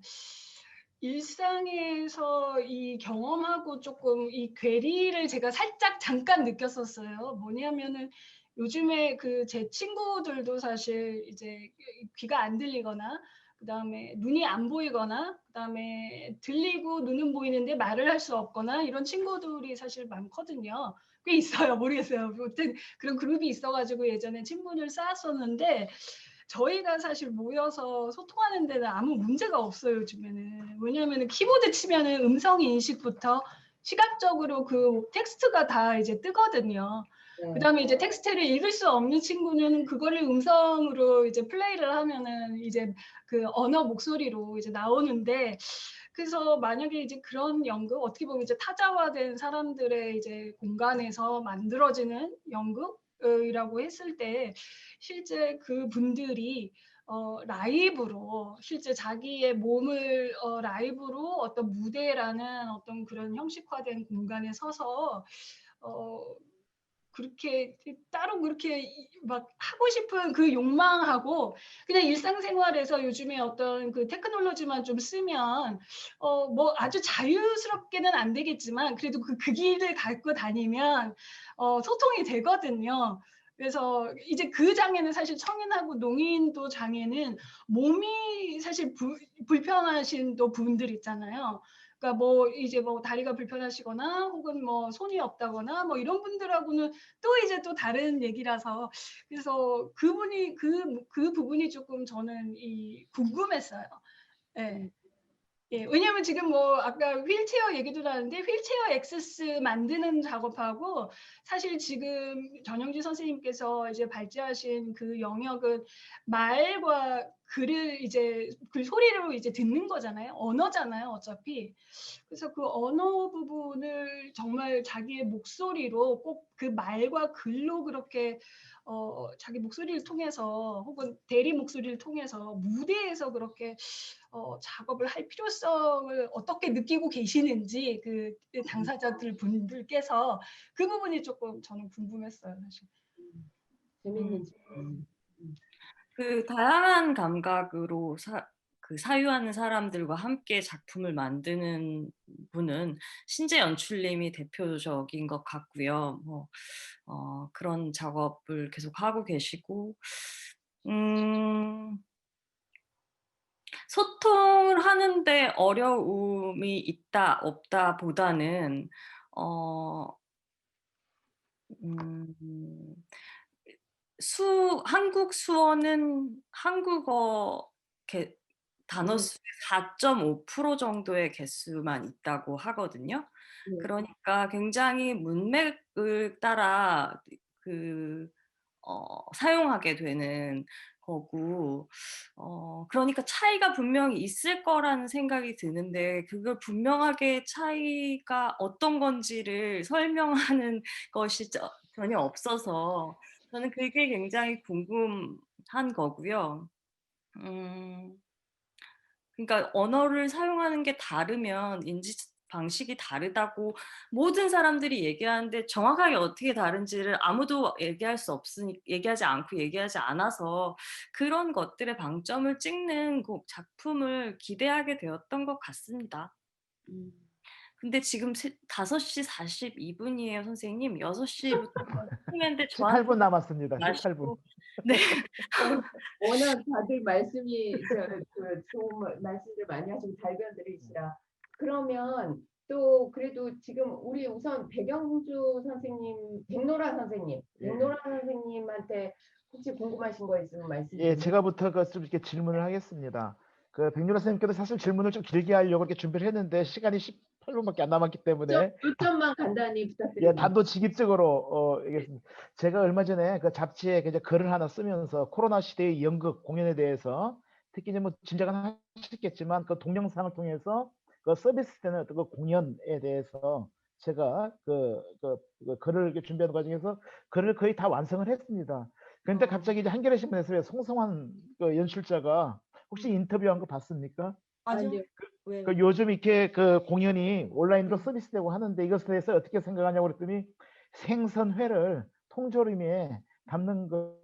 일상에서 이 경험하고 조금 이 괴리를 제가 살짝 잠깐 느꼈었어요. 뭐냐면은 요즘에 그 제 친구들도 사실 이제 귀가 안 들리거나 그다음에 눈이 안 보이거나 그다음에 들리고 눈은 보이는데 말을 할 수 없거나 이런 친구들이 사실 많거든요. 꽤 있어요. 모르겠어요. 아무튼 그런 그룹이 있어가지고 예전에 친분을 쌓았었는데 저희가 사실 모여서 소통하는 데는 아무 문제가 없어요, 요즘에는. 왜냐하면 키보드 치면은 음성 인식부터 시각적으로 그 텍스트가 다 이제 뜨거든요. 네. 그다음에 이제 텍스트를 읽을 수 없는 친구는 그거를 음성으로 이제 플레이를 하면은 이제 그 언어 목소리로 이제 나오는데 그래서 만약에 이제 그런 연극 어떻게 보면 이제 타자화된 사람들의 이제 공간에서 만들어지는 연극이라고 했을 때 실제 그 분들이 라이브로 실제 자기의 몸을 라이브로 어떤 무대라는 어떤 그런 형식화된 공간에 서서 어, 그렇게 따로 그렇게 막 하고 싶은 그 욕망하고 그냥 일상생활에서 요즘에 어떤 그 테크놀로지만 좀 쓰면 뭐 아주 자유스럽게는 안 되겠지만 그래도 그 길을 갖고 다니면 소통이 되거든요. 그래서 이제 그 장애는 사실 청인하고 농인도 장애는 몸이 사실 불편하신 또 분들 있잖아요. 그러니까 뭐 이제 뭐 다리가 불편하시거나 혹은 뭐 손이 없다거나 뭐 이런 분들하고는 또 이제 또 다른 얘기라서 그래서 그분이 그 부분이 조금 저는 이 궁금했어요. 예. 예, 왜냐면 지금 뭐 아까 휠체어 얘기도 나왔는데 휠체어 액세스 만드는 작업하고 사실 지금 전영지 선생님께서 이제 발제하신 그 영역은 말과 글을 이제 글 소리로 이제 듣는 거잖아요. 언어잖아요, 어차피. 그래서 그 언어 부분을 정말 자기의 목소리로 꼭 그 말과 글로 그렇게 자기 목소리를 통해서 혹은 대리 목소리를 통해서 무대에서 그렇게 작업을 할 필요성을 어떻게 느끼고 계시는지 그 당사자들 분들께서 그 부분이 조금 저는 궁금했어요, 사실. 재밌는 질문. 그 다양한 감각으로 그 사유하는 사람들과 함께 작품을 만드는 분은 신재 연출님이 대표적인 것 같고요. 뭐 그런 작업을 계속 하고 계시고 소통을 하는데 어려움이 있다 없다 보다는 음, 한국 수어는 한국어 단어 수의 4.5% 정도의 개수만 있다고 하거든요. 네. 그러니까 굉장히 문맥을 따라 사용하게 되는 거고, 그러니까 차이가 분명히 있을 거라는 생각이 드는데 그걸 분명하게 차이가 어떤 건지를 설명하는 것이 전혀 없어서 저는 그게 굉장히 궁금한 거고요. 그러니까 언어를 사용하는 게 다르면 인지 방식이 다르다고 모든 사람들이 얘기하는데 정확하게 어떻게 다른지를 아무도 얘기하지 않고 얘기하지 않아서 그런 것들의 방점을 찍는 작품을 기대하게 되었던 것 같습니다. 근데 지금 5시 42분이에요, 선생님. 6시부터 했는데 18분 남았습니다. 18분. 마시고 네. 워낙 다들 말씀이 좋은 말씀들 많이 하시고 달변들이시라. 그러면 또 그래도 지금 우리 우선 백영주 선생님, 백노라 선생님, 백노라 선생님한테 혹시 궁금하신 거 있으면 말씀 예, 주세요. 제가부터 좀 이렇게 질문을 하겠습니다. 그 백유라 선생님께도 사실 질문을 좀 길게 하려고 이렇게 준비를 했는데 시간이 18분밖에 안 남았기 때문에 요점만 간단히 예, 부탁드립니다. 단도직입적으로 얘기했습니다. 제가 얼마 전에 그 잡지에 이제 글을 하나 쓰면서 코로나 시대의 연극 공연에 대해서 특히 이제 뭐 짐작은 하셨겠지만 그 동영상을 통해서 그 서비스되는 어떤 그 공연에 대해서 제가 그 글을 이렇게 준비하는 과정에서 글을 거의 다 완성을 했습니다. 그런데 갑자기 이제 한겨레 신문에서 송성환 그 연출자가 혹시 인터뷰한 거 봤습니까? 아니요. 왜요? 그 요즘 이렇게 그 공연이 온라인으로 서비스되고 하는데 이것에 대해서 어떻게 생각하냐고 그랬더니 생선회를 통조림에 담는 거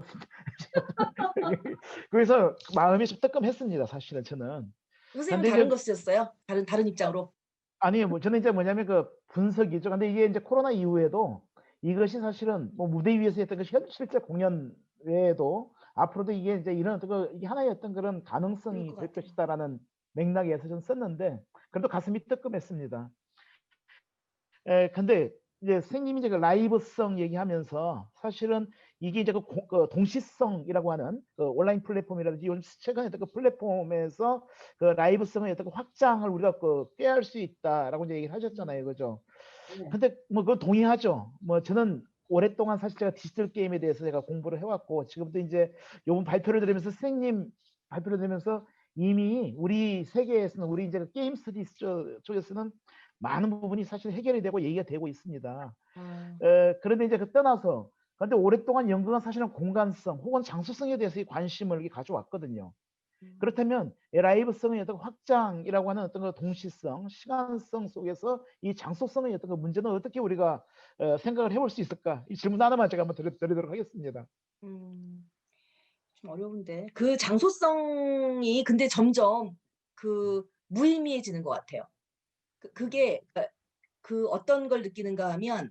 그래서 마음이 좀 뜨끔했습니다. 사실은 저는. 선생님은 근데 다른 이제 거 쓰셨어요? 다른 입장으로? 아니요, 뭐 저는 이제 뭐냐면 그 분석이죠. 근데 이게 이제 코로나 이후에도 이것이 사실은 뭐 무대 위에서 했던 그 실제 공연 외에도 앞으로도 이게 이제 이런 어떤 이게 하나의 어떤 그런 그럴 가능성이 것 될 같아요. 것이다라는 맥락에서 좀 썼는데 그래도 가슴이 뜨끔했습니다. 근데 이제 선생님이 이제 그 라이브성 얘기하면서 사실은 이게 이제 그 동시성이라고 하는 그 온라인 플랫폼이라든지 요즘 최근에 그 플랫폼에서 그 라이브성의 어떤 확장을 우리가 꾀할 수 있다라고 이제 얘기를 하셨잖아요, 그죠? 네. 근데 뭐 그거 동의하죠. 뭐 저는 오랫동안 사실 제가 디지털 게임에 대해서 제가 공부를 해왔고 지금도 이제 요번 발표를 들으면서 선생님 발표를 들으면서 이미 우리 세계에서는 우리 이제 게임 스터디스 쪽에서는 많은 부분이 사실 해결이 되고 얘기가 되고 있습니다. 그런데 이제 그 떠나서 그런데 오랫동안 연구가 사실은 공간성 혹은 장소성에 대해서 관심을 이렇게 가져왔거든요. 그렇다면 라이브성의 어떤 확장이라고 하는 어떤 그 동시성, 시간성 속에서 이 장소성의 어떤 그 문제는 어떻게 우리가 생각을 해볼 수 있을까? 이 질문 하나만 제가 한번 드리도록 하겠습니다. 좀 어려운데 그 장소성이 근데 점점 그 무의미해지는 것 같아요. 그게 그 어떤 걸 느끼는가 하면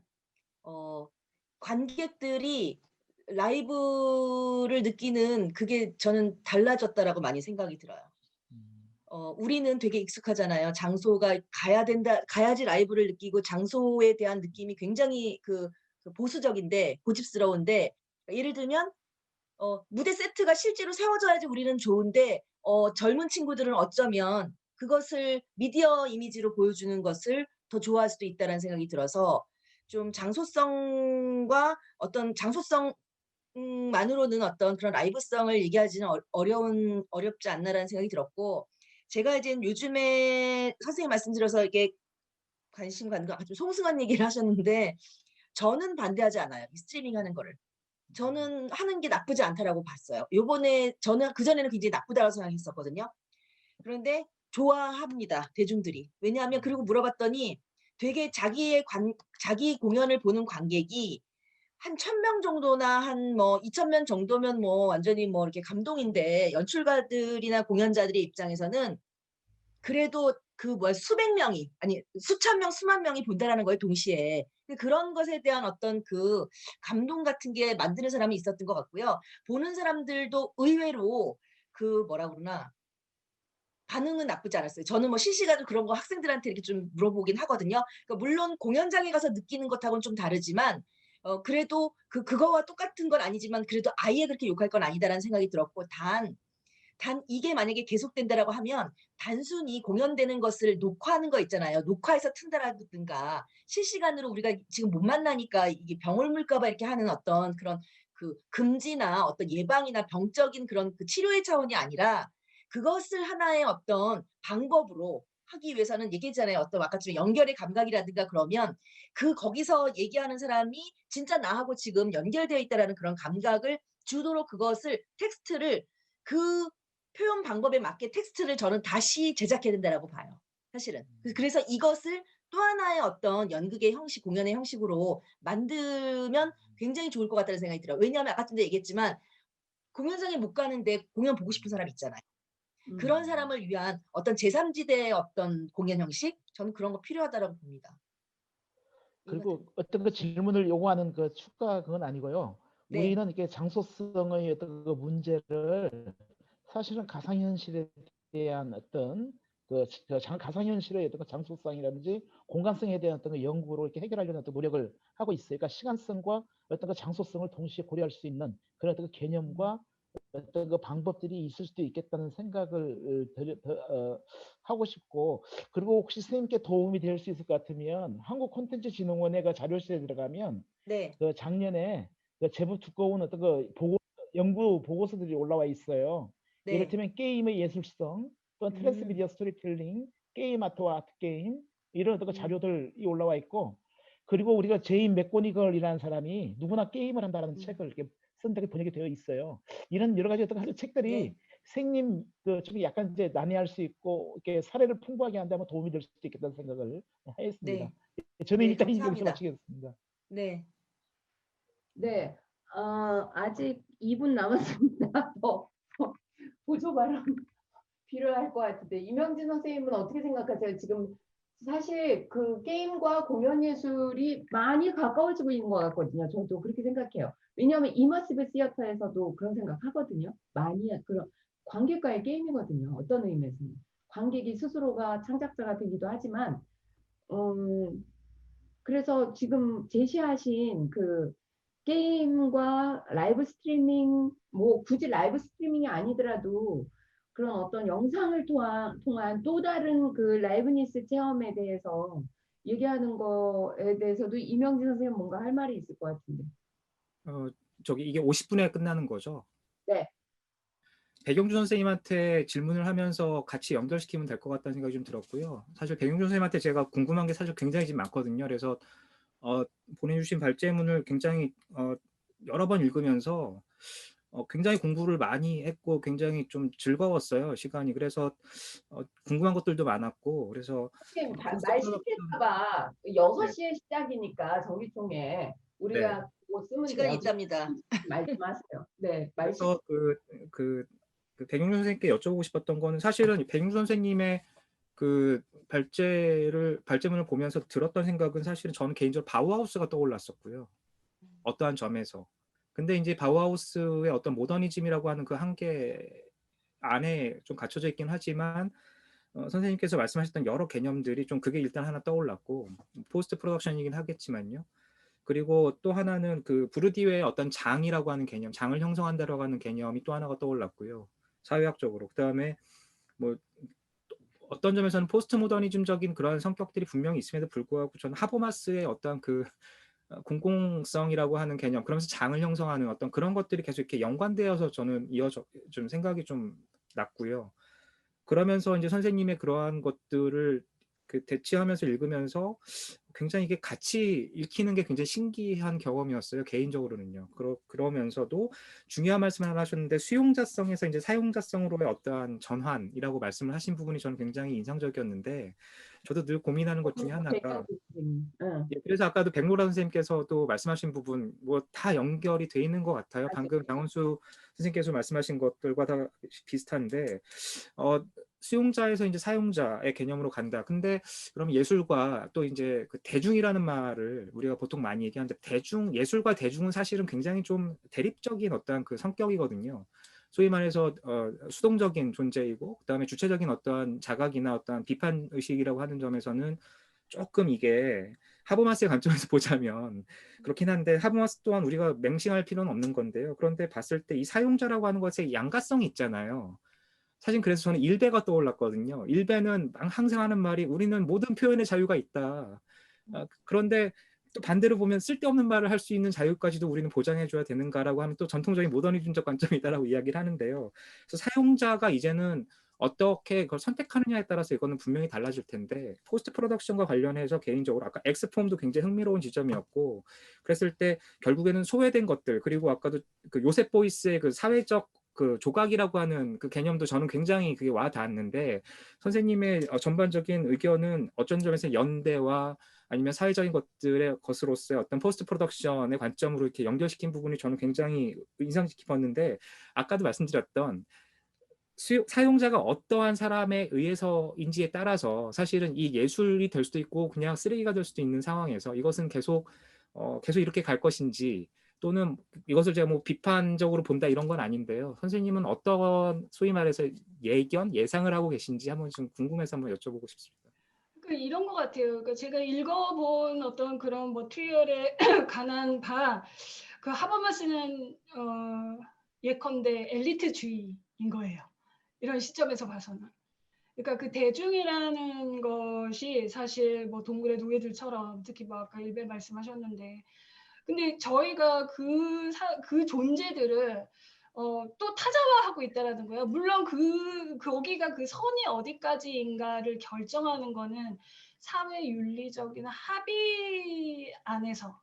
관객들이 라이브를 느끼는 그게 저는 달라졌다라고 많이 생각이 들어요. 우리는 되게 익숙하잖아요. 장소가 가야 된다, 가야지 라이브를 느끼고 장소에 대한 느낌이 굉장히 그 보수적인데 고집스러운데 예를 들면 무대 세트가 실제로 세워져야지 우리는 좋은데 젊은 친구들은 어쩌면 그것을 미디어 이미지로 보여주는 것을 더 좋아할 수도 있다라는 생각이 들어서 좀 장소성과 어떤 장소성만으로는 어떤 그런 라이브성을 얘기하지는 어렵지 않나라는 생각이 들었고 제가 이제 요즘에 선생님 말씀드려서 이게 관심 갖는 거 아주 송승헌 얘기를 하셨는데 저는 반대하지 않아요. 이 스트리밍 하는 거를. 저는 하는 게 나쁘지 않다라고 봤어요. 요번에 저는 그전에는 굉장히 나쁘다고 생각했었거든요. 그런데 좋아합니다. 대중들이. 왜냐하면 그리고 물어봤더니 되게 자기 공연을 보는 관객이 한 1,000명 정도나 한 뭐 2,000명 정도면 뭐 완전히 뭐 이렇게 감동인데 연출가들이나 공연자들의 입장에서는 그래도 그 뭐야 수백 명이 아니 수천 명, 수만 명이 본다라는 거예요, 동시에. 그런 것에 대한 어떤 그 감동 같은 게 만드는 사람이 있었던 것 같고요. 보는 사람들도 의외로 그 뭐라 그러나 반응은 나쁘지 않았어요. 저는 뭐 실시간으로 그런 거 학생들한테 이렇게 좀 물어보긴 하거든요. 그러니까 물론 공연장에 가서 느끼는 것하고는 좀 다르지만 그래도 그거와 똑같은 건 아니지만 그래도 아예 그렇게 욕할 건 아니다라는 생각이 들었고 단 이게 만약에 계속된다라고 하면 단순히 공연되는 것을 녹화하는 거 있잖아요. 녹화해서 튼다라든가 실시간으로 우리가 지금 못 만나니까 이게 병 옮을까 봐 이렇게 하는 어떤 그런 그 금지나 어떤 예방이나 병적인 그런 그 치료의 차원이 아니라 그것을 하나의 어떤 방법으로 하기 위해서는 얘기했잖아요. 어떤 아까처럼 연결의 감각이라든가 그러면 거기서 얘기하는 사람이 진짜 나하고 지금 연결되어 있다라는 그런 감각을 주도록 그것을 텍스트를 그 표현 방법에 맞게 텍스트를 저는 다시 제작해야 된다라고 봐요. 사실은. 그래서 이것을 또 하나의 어떤 연극의 형식, 공연의 형식으로 만들면 굉장히 좋을 것 같다는 생각이 들어요. 왜냐하면 아까 전에 얘기했지만 공연장에 못 가는데 공연 보고 싶은 사람 있잖아요. 그런 사람을 위한 어떤 제3지대의 어떤 공연 형식? 저는 그런 거 필요하다라고 봅니다. 그리고 어떤 그 질문을 요구하는 그 추가 그건 아니고요. 네. 우리는 이렇게 장소성의 어떤 그 문제를 사실은 가상현실에 대한 어떤 가상현실의 어떤 그 장소성이라든지 공간성에 대한 어떤 그 연구로 이렇게 해결하려는 어떤 노력을 하고 있어요. 그러니까 시간성과 어떤 그 장소성을 동시에 고려할 수 있는 그런 어떤 그 개념과 어떤 그 방법들이 있을 수도 있겠다는 생각을 하고 싶고 그리고 혹시 선생님께 도움이 될 수 있을 것 같으면 한국콘텐츠진흥원의 그 자료실에 들어가면 네. 그 작년에 그 제법 두꺼운 어떤 그 연구 보고서들이 올라와 있어요. 네. 이를테면 게임의 예술성 또는 트랜스미디어 스토리텔링, 게임 아트와 아트 게임 이런 어떤 그 자료들이 올라와 있고 그리고 우리가 제인 맥고니걸이라는 사람이 누구나 게임을 한다라는 책을 이렇게 쓴 데가 번역이 되어 있어요. 이런 여러 가지 어떤 책들이 네. 선생님 좀 약간 이제 난해할 수 있고 이렇게 사례를 풍부하게 한다면 도움이 될 수도 있겠다는 생각을 했습니다. 네. 저는 네, 일단 여기서 감사합니다. 마치겠습니다. 네. 네. 아직 2분 남았습니다. 더 보조 발언 필요할 것 같은데 이명진 선생님은 어떻게 생각하세요? 지금 사실 그 게임과 공연 예술이 많이 가까워지고 있는 것 같거든요. 저도 그렇게 생각해요. 왜냐하면 이머시브 시어터에서도 그런 생각하거든요. 많이 그런 관객과의 게임이거든요. 어떤 의미에서는 관객이 스스로가 창작자가 되기도 하지만 그래서 지금 제시하신 그 게임과 라이브 스트리밍, 뭐 굳이 라이브 스트리밍이 아니더라도 그런 어떤 영상을 통한 또 다른 그 라이브니스 체험에 대해서 얘기하는 거에 대해서도 이명진 선생님 뭔가 할 말이 있을 것 같은데. 저기 이게 50분에 끝나는 거죠? 네. 백영준 선생님한테 질문을 하면서 같이 연결시키면 될 것 같다는 생각이 좀 들었고요. 사실 백영준 선생님한테 제가 궁금한 게 사실 굉장히 지금 많거든요. 그래서 보내주신 발제문을 굉장히 여러 번 읽으면서 굉장히 공부를 많이 했고 굉장히 좀 즐거웠어요, 시간이. 그래서 궁금한 것들도 많았고 그래서 선생님 포스트 말 프로덕션, 시킬까봐 네, 6시에 시작이니까 정기총회 네. 우리가 뭐 쓰면 시간이 돼요. 있답니다. 말씀하세요. 네, 말 시킬. 그래서 그 백영준 선생님께 여쭤보고 싶었던 거는 사실은 백영준 선생님의 그 발제문을 보면서 들었던 생각은 사실은 저는 개인적으로 바우하우스가 떠올랐었고요. 어떠한 점에서. 근데 이제 바우하우스의 어떤 모더니즘이라고 하는 그 한계 안에 좀 갇혀져 있긴 하지만 선생님께서 말씀하셨던 여러 개념들이 좀 그게 일단 하나 떠올랐고 포스트 프로덕션이긴 하겠지만요. 그리고 또 하나는 그 부르디유의 어떤 장이라고 하는 개념, 장을 형성한다라고 하는 개념이 또 하나가 떠올랐고요. 사회학적으로. 그다음에 뭐 어떤 점에서는 포스트 모더니즘적인 그런 성격들이 분명히 있음에도 불구하고 저는 하버마스의 어떤 그 공공성이라고 하는 개념, 그러면서 장을 형성하는 어떤 그런 것들이 계속 이렇게 연관되어서 저는 이어져 좀 생각이 좀 났고요. 그러면서 이제 선생님의 그러한 것들을 그 대치하면서 읽으면서 굉장히 이게 같이 읽히는 게 굉장히 신기한 경험이었어요. 개인적으로는요. 그러면서도 중요한 말씀을 하나 하셨는데 수용자성에서 이제 사용자성으로의 어떠한 전환이라고 말씀을 하신 부분이 저는 굉장히 인상적이었는데 저도 늘 고민하는 것 중에 하나가 응, 예, 그래서 아까도 백로라 선생님께서도 말씀하신 부분 뭐 다 연결이 돼 있는 것 같아요. 맞아요. 방금 장원수 선생님께서 말씀하신 것들과 다 비슷한데 수용자에서 이제 사용자의 개념으로 간다. 근데 그럼 예술과 또 이제 그 대중이라는 말을 우리가 보통 많이 얘기하는데 예술과 대중은 사실은 굉장히 좀 대립적인 어떠한 그 성격이거든요. 소위 말해서 수동적인 존재이고 그다음에 주체적인 어떠한 자각이나 어떠한 비판 의식이라고 하는 점에서는 조금 이게 하버마스의 관점에서 보자면 그렇긴 한데 하버마스 또한 우리가 맹신할 필요는 없는 건데요. 그런데 봤을 때 이 사용자라고 하는 것에 양가성이 있잖아요. 사실 그래서 저는 일베가 떠올랐거든요. 일베는 항상 하는 말이 우리는 모든 표현의 자유가 있다. 그런데 또 반대로 보면 쓸데없는 말을 할 수 있는 자유까지도 우리는 보장해줘야 되는가라고 하면 또 전통적인 모더니즘적 관점이다라고 이야기를 하는데요. 그래서 사용자가 이제는 어떻게 그걸 선택하느냐에 따라서 이거는 분명히 달라질 텐데 포스트 프로덕션과 관련해서 개인적으로 아까 엑스폼도 굉장히 흥미로운 지점이었고 그랬을 때 결국에는 소외된 것들 그리고 아까도 그 요셉 보이스의 그 사회적 그 조각이라고 하는 그 개념도 저는 굉장히 그게 와 닿았는데 선생님의 전반적인 의견은 어쩐 점에서 연대와 아니면 사회적인 것으로서의 어떤 포스트 프로덕션의 관점으로 이렇게 연결시킨 부분이 저는 굉장히 인상 깊었는데 아까도 말씀드렸던 사용자가 어떠한 사람에 의해서인지에 따라서 사실은 이 예술이 될 수도 있고 그냥 쓰레기가 될 수도 있는 상황에서 이것은 계속 이렇게 갈 것인지 또는 이것을 제가 뭐 비판적으로 본다 이런 건 아닌데요. 선생님은 어떤 소위 말해서 예상을 하고 계신지 한번 좀 궁금해서 한번 여쭤보고 싶습니다. 이런 것 같아요. 제가 읽어본 어떤 그런 머티리얼에 관한 그 하버마스는 예컨대 엘리트주의인 거예요. 이런 시점에서 봐서는. 그러니까 그 대중이라는 것이 사실 뭐 동물의 노예들처럼 특히 뭐 아까 일베 말씀하셨는데 근데 저희가 그 존재들을 또 타자화하고 있다라는 거예요. 물론 거기가 그 선이 어디까지인가를 결정하는 거는 사회 윤리적인 합의 안에서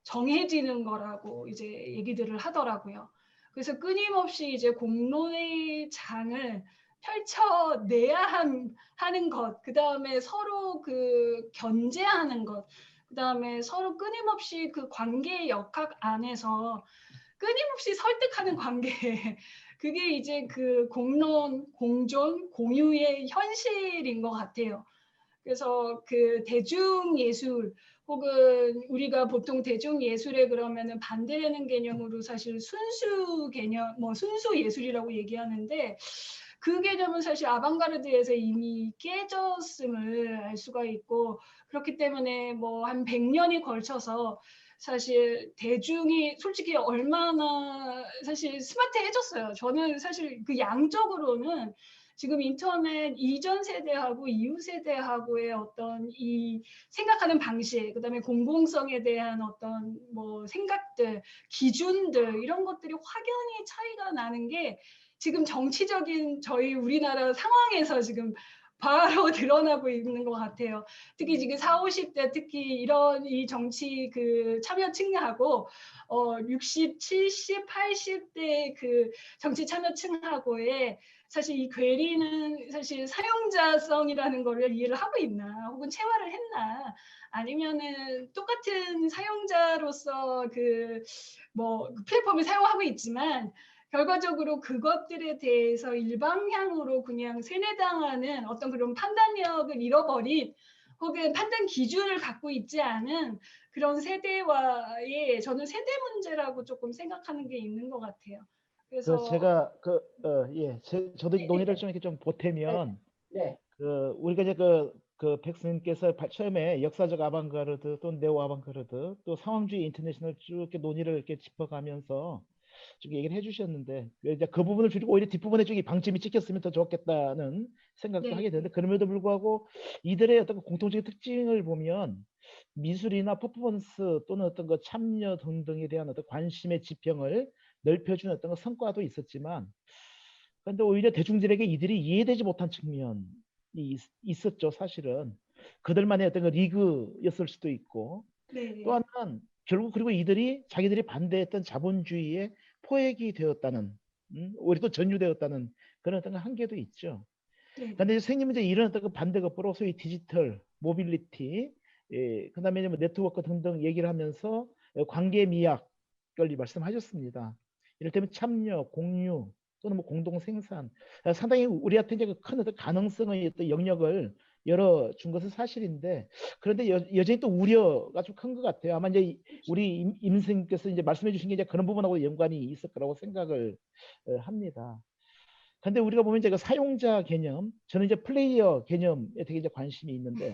정해지는 거라고 이제 얘기들을 하더라고요. 그래서 끊임없이 이제 공론의 장을 펼쳐내야 하는 것, 그 다음에 서로 그 견제하는 것, 그 그다음에 서로 끊임없이 그 관계의 역학 안에서 끊임없이 설득하는 관계. 그게 이제 그 공론, 공존, 공유의 현실인 것 같아요. 그래서 그 대중예술 혹은 우리가 보통 대중예술에 그러면은 반대되는 개념으로 사실 순수 개념, 뭐 순수 예술이라고 얘기하는데 그 개념은 사실 아방가르드에서 이미 깨졌음을 알 수가 있고 그렇기 때문에 뭐 한 100년이 걸쳐서 사실 대중이 솔직히 얼마나 사실 스마트해졌어요. 저는 사실 그 양적으로는 지금 인터넷 이전 세대하고 이후 세대하고의 어떤 이 생각하는 방식, 그다음에 공공성에 대한 어떤 뭐 생각들, 기준들 이런 것들이 확연히 차이가 나는 게 지금 정치적인 저희 우리나라 상황에서 지금 바로 드러나고 있는 것 같아요. 특히 지금 40, 50대 특히 이런 이 정치 그 참여층하고 60, 70, 80대 그 정치 참여층하고의 사실 이 괴리는 사실 사용자성이라는 거를 이해를 하고 있나 혹은 체화를 했나 아니면은 똑같은 사용자로서 그 뭐 플랫폼을 사용하고 있지만 결과적으로 그것들에 대해서 일방향으로 그냥 세뇌당하는 어떤 그런 판단력을 잃어버린 혹은 판단 기준을 갖고 있지 않은 그런 세대와의 저는 세대 문제라고 조금 생각하는 게 있는 것 같아요. 그 그래서 제가 저도 네, 논의를 네, 좀 이렇게 좀 네, 보태면 네, 우리가 이제 백스님께서 처음에 역사적 아방가르드 또 네오 아방가르드 또 상황주의 인터내셔널 쭉 이렇게 논의를 이렇게 짚어가면서 쭉 얘기를 해주셨는데 이제 그 부분을 줄이고 오히려 뒷부분에 좀 방점이 찍혔으면 더 좋겠다는 생각도 네, 하게 되는데 그럼에도 불구하고 이들의 어떤 공통적인 특징을 보면 미술이나 퍼포먼스 또는 어떤 그 참여 등등에 대한 어떤 관심의 지평을 넓혀주는 어떤 그 성과도 있었지만 그런데 오히려 대중들에게 이들이 이해되지 못한 측면이 있었죠. 사실은 그들만의 어떤 그 리그였을 수도 있고 또 네, 하나는 결국 그리고 이들이 자기들이 반대했던 자본주의의 포획이 되었다는 오히려 또 전유되었다는 그런 어떤 한계도 있죠. 네, 그런데 선생님은 이제 이런 어떤 그 반대급부로 소위 디지털 모빌리티 그다음에 이제 뭐 네트워크 등등 얘기를 하면서 관계 미학을 말씀하셨습니다. 이를테면 참여, 공유 또는 뭐 공동 생산 상당히 우리한테 이제 큰 어떤 가능성의 어떤 영역을 열어준 것은 사실인데 그런데 여전히 또 우려가 좀 큰 것 같아요. 아마 이제 우리 임 선생님께서 이제 말씀해 주신 게 이제 그런 부분하고 연관이 있을 거라고 생각을 합니다. 근데 우리가 보면 이제 그 사용자 개념, 저는 이제 플레이어 개념에 되게 이제 관심이 있는데,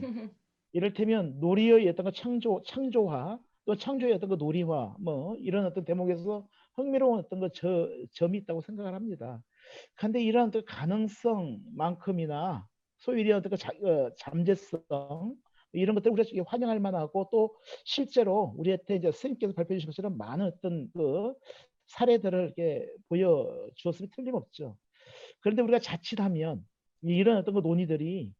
이를테면 놀이의 어떤 거 창조화, 또 창조의 어떤 거 놀이화, 뭐 이런 어떤 대목에서 흥미로운 어떤 거 점이 있다고 생각을 합니다. 근데 이런 어떤 가능성만큼이나 소위 이런 어떤 잠재성 이런 것들 우리가 환영할 만하고 또 실제로 우리한테 이제 선생님께서 발표해 주신 것처럼 많은 어떤 그 사례들을 이렇게 보여주었으면 틀림없죠. 그런데 우리가 자칫하면 이런 어떤 그 논의들이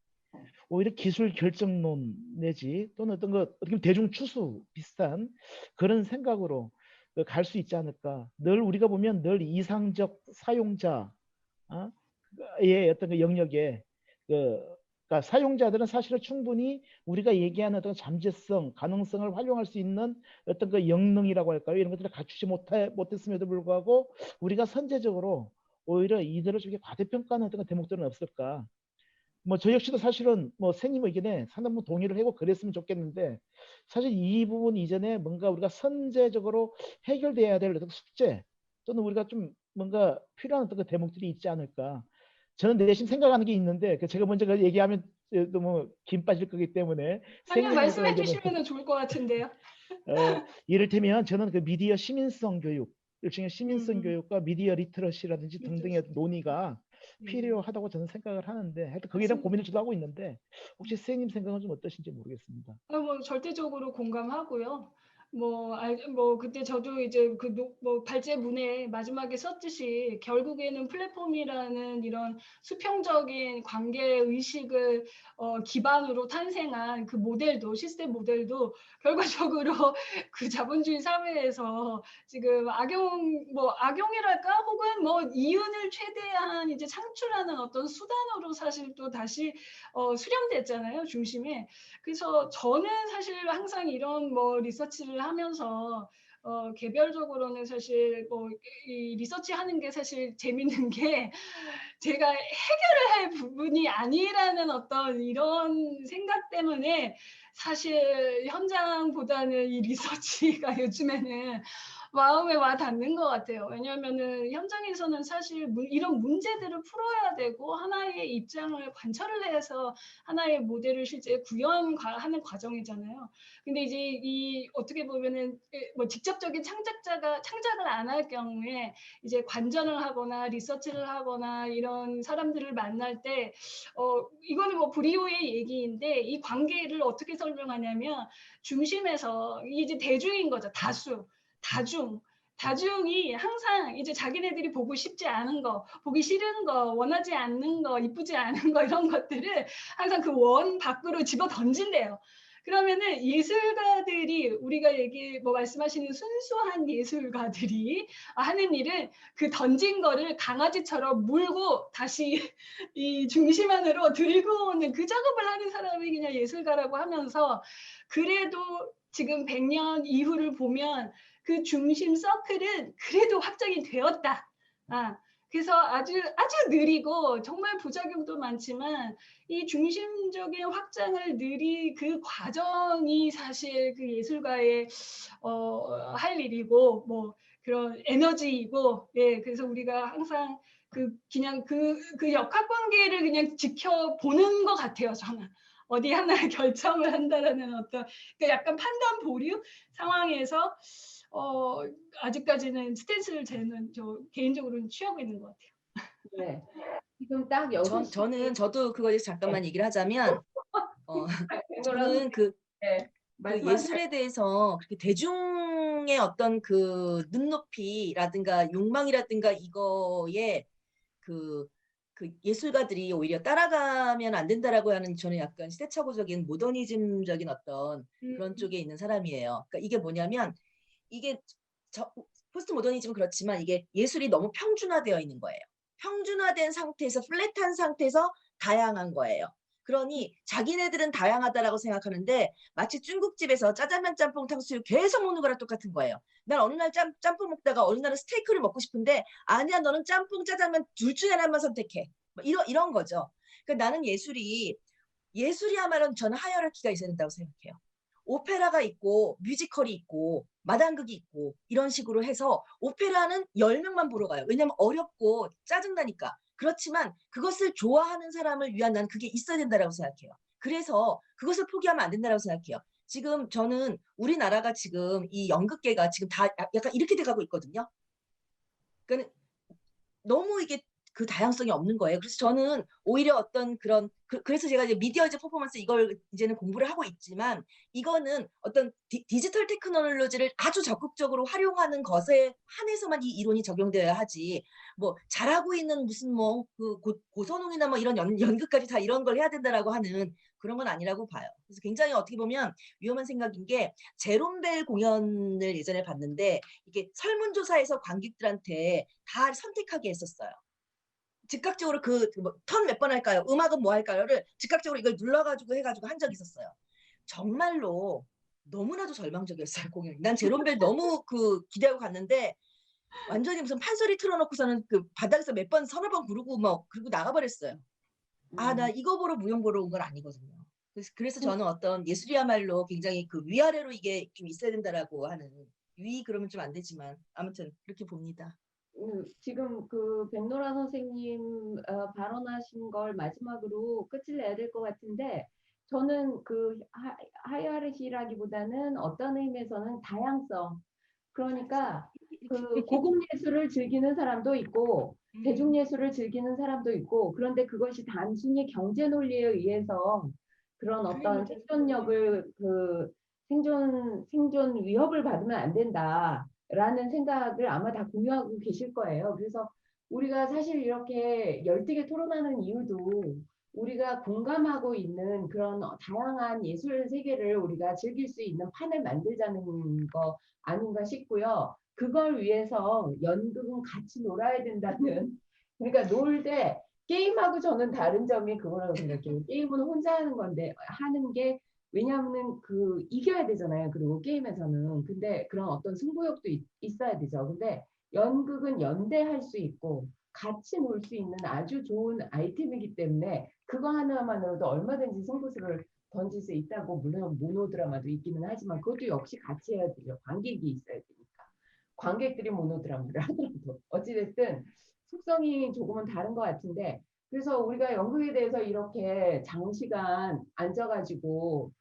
오히려 기술 결정론 내지 또는 어떤 거 어떻게 보면 대중 추수 비슷한 그런 생각으로 갈 수 있지 않을까. 늘 우리가 보면 늘 이상적 사용자의 어떤 그 영역에 그러니까 사용자들은 사실은 충분히 우리가 얘기하는 어떤 잠재성, 가능성을 활용할 수 있는 어떤 그 영능이라고 할까요? 이런 것들을 갖추지 못했음에도 불구하고 우리가 선제적으로 오히려 이들을 좀 과대평가하는 어떤 대목들은 없을까? 뭐 저 역시도 사실은 뭐 선생님 의견에 상당 부분 동의를 하고 그랬으면 좋겠는데 사실 이 부분 이전에 뭔가 우리가 선제적으로 해결돼야 될 어떤 숙제 또는 우리가 좀 뭔가 필요한 어떤 그 대목들이 있지 않을까? 저는 내심 생각하는 게 있는데 제가 먼저 그 얘기하면 너무 김 빠질 거기 때문에 아니요, 선생님 어떤 말씀해 의견을 주시면 좋을 것 같은데요. 이를테면 저는 그 미디어 시민성 교육, 일종의 시민성 음, 교육과 미디어 리터러시라든지 등등의 리트러시. 논의가 네, 필요하다고 저는 생각을 하는데 하여튼 거기에 대한 맞습니다. 고민을 저도 하고 있는데 혹시 선생님 생각은 좀 어떠신지 모르겠습니다. 뭐 절대적으로 공감하고요. 뭐 그때 저도 이제 뭐 발제문에 마지막에 썼듯이 결국에는 플랫폼이라는 이런 수평적인 관계 의식을 기반으로 탄생한 그 모델도 시스템 모델도 결과적으로 그 자본주의 사회에서 지금 악용이랄까 혹은 뭐 이윤을 최대한 이제 창출하는 어떤 수단으로 사실 또 다시 수렴됐잖아요, 중심에. 그래서 저는 사실 항상 이런 뭐 리서치를 하면서 개별적으로는 사실 뭐 이 리서치하는 게 사실 재밌는 게 제가 해결을 할 부분이 아니라는 어떤 이런 생각 때문에 사실 현장보다는 이 리서치가 요즘에는 마음에 와 닿는 것 같아요. 왜냐하면은 현장에서는 사실 이런 문제들을 풀어야 되고 하나의 입장을 관철을 해서 하나의 모델을 실제 구현하는 과정이잖아요. 근데 이제 이 어떻게 보면은 뭐 직접적인 창작을 안 할 경우에 이제 관전을 하거나 리서치를 하거나 이런 사람들을 만날 때 이거는 뭐 브리오의 얘기인데 이 관계를 어떻게 설명하냐면 중심에서 이제 대중인 거죠. 다중이 항상 이제 자기네들이 보고 싶지 않은 거, 보기 싫은 거, 원하지 않는 거, 이쁘지 않은 거 이런 것들을 항상 그 원 밖으로 집어 던진대요. 그러면은 예술가들이 우리가 뭐 말씀하시는 순수한 예술가들이 하는 일은 그 던진 거를 강아지처럼 물고 다시 이 중심 안으로 들고 오는 그 작업을 하는 사람이 그냥 예술가라고 하면서 그래도 지금 100년 이후를 보면 그 중심 서클은 그래도 확정이 되었다. 그래서 아주 느리고 정말 부작용도 많지만 이 중심적인 확장을 느리 그 과정이 사실 그 예술가의 할 일이고 뭐 그런 에너지이고 그래서 우리가 항상 그냥 그 역학 관계를 그냥 지켜보는 것 같아요. 저는 어디 하나에 결정을 한다라는 어떤 그러니까 약간 판단 보류 상황에서 아직까지는 스탠스를 저 개인적으로는 취하고 있는 것 같아요. 네. 지금 딱 6시. 저도 그거 잠깐만 얘기를 하자면 저는 그 말씀하세요. 예술에 대해서 그렇게 대중의 어떤 그 눈높이라든가 욕망이라든가 이거에 그 예술가들이 오히려 따라가면 안 된다라고 하는 저는 약간 시대착오적인 모더니즘적인 어떤 그런 쪽에 있는 사람이에요. 그러니까 이게 뭐냐면 이게 포스트 모더니즘은 그렇지만 이게 예술이 너무 평준화되어 있는 거예요. 평준화된 상태에서 플랫한 상태에서 다양한 거예요. 그러니 자기네들은 다양하다라고 생각하는데 마치 중국집에서 짜장면 짬뽕 탕수육 계속 먹는 거랑 똑같은 거예요. 난 어느 날 짬뽕 먹다가 어느 날은 스테이크를 먹고 싶은데 아니야 너는 짬뽕 짜장면 둘 중에 하나만 선택해. 뭐 이런 거죠. 그러니까 나는 예술이야말로 저는 하이어라키가 있어야 된다고 생각해요. 오페라가 있고 뮤지컬이 있고 마당극이 있고 이런 식으로 해서 오페라는 10명만 보러 가요. 왜냐하면 어렵고 짜증나니까. 그렇지만 그것을 좋아하는 사람을 위한 난 그게 있어야 된다고 생각해요. 그래서 그것을 포기하면 안 된다고 생각해요. 지금 저는 우리나라가 지금 이 연극계가 지금 다 약간 이렇게 돼가고 있거든요. 그러니까 너무 이게 그 다양성이 없는 거예요. 그래서 저는 오히려 어떤 그래서 제가 이제 미디어즈 퍼포먼스 이걸 이제는 공부를 하고 있지만 이거는 어떤 디지털 테크놀로지를 아주 적극적으로 활용하는 것에 한해서만 이 이론이 적용되어야 하지 뭐 잘하고 있는 무슨 뭐 그 고선홍이나 뭐 이런 연극까지 다 이런 걸 해야 된다라고 하는 그런 건 아니라고 봐요. 그래서 굉장히 어떻게 보면 위험한 생각인 게 제롬벨 공연을 예전에 봤는데 이게 설문조사에서 관객들한테 다 선택하게 했었어요. 즉각적으로 턴 몇 번 할까요? 음악은 뭐 할까요?를 즉각적으로 이걸 눌러가지고 해가지고 한 적이 있었어요. 정말로 너무나도 절망적이었어요, 공연이. 난 제롬벨 너무 기대하고 갔는데 완전히 무슨 판소리 틀어놓고서는 그 바닥에서 몇 번 서너 번 구르고 그리고 나가버렸어요. 나 이거 보러 무용 보러 온 건 아니거든요. 그래서 저는 어떤 예술이야말로 굉장히 위아래로 이게 좀 있어야 된다라고 하는 그러면 좀 안 되지만 아무튼 그렇게 봅니다. 지금 백노라 선생님 발언하신 걸 마지막으로 끝을 내야 될 것 같은데 저는 하이어리시라기보다는 어떤 의미에서는 다양성. 그러니까 고급 예술을 즐기는 사람도 있고 대중 예술을 즐기는 사람도 있고 그런데 그것이 단순히 경제 논리에 의해서 그런 어떤 생존력을 생존 위협을 받으면 안 된다라는 생각을 아마 다 공유하고 계실 거예요. 그래서 우리가 사실 이렇게 열띠게 토론하는 이유도 우리가 공감하고 있는 그런 다양한 예술 세계를 우리가 즐길 수 있는 판을 만들자는 거 아닌가 싶고요. 그걸 위해서 연극은 같이 놀아야 된다는 그러니까 놀 때 게임하고 저는 다른 점이 그거라고 생각해요. 게임은 혼자 하는 건데 하는 게 왜냐하면 그 이겨야 되잖아요. 그리고 게임에서는 근데 그런 어떤 승부욕도 있어야 되죠. 근데 연극은 연대할 수 있고 같이 놀 수 있는 아주 좋은 아이템이기 때문에 그거 하나만으로도 얼마든지 승부수를 던질 수 있다고 물론 모노드라마도 있기는 하지만 그것도 역시 같이 해야 되죠. 관객이 있어야 되니까. 관객들이 모노드라마를 하더라도 어찌됐든 속성이 조금은 다른 것 같은데 그래서 우리가 연극에 대해서 이렇게 장시간 앉아가지고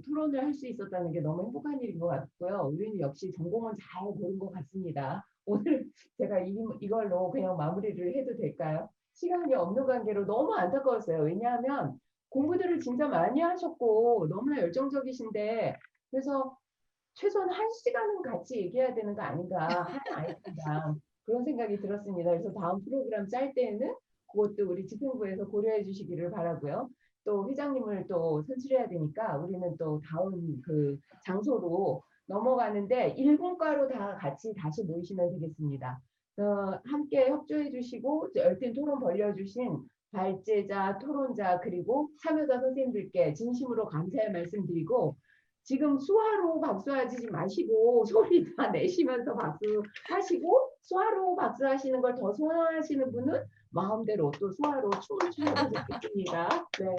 토론을 할 수 있었다는 게 너무 행복한 일인 것 같고요. 우리는 역시 전공은 잘 고른 것 같습니다. 오늘 제가 이걸로 그냥 마무리를 해도 될까요? 시간이 없는 관계로 너무 안타까웠어요. 왜냐하면 공부들을 진짜 많이 하셨고 너무나 열정적이신데 그래서 최소한 1시간은 같이 얘기해야 되는 거 아닌가 한 아이템당 그런 생각이 들었습니다. 그래서 다음 프로그램 짤 때에는 그것도 우리 집행부에서 고려해 주시기를 바라고요. 또 회장님을 또 선출해야 되니까 우리는 또 다음 그 장소로 넘어가는데 1분과로 다 같이 다시 모이시면 되겠습니다. 함께 협조해 주시고 열띤 토론 벌려주신 발제자, 토론자 그리고 참여자 선생님들께 진심으로 감사의 말씀드리고 지금 수화로 박수하지 마시고 소리 다 내시면서 박수하시고 수화로 박수하시는 걸 더 선호하시는 분은 마음대로 또 수화로 춤을 추셔도 좋겠습니다. 네.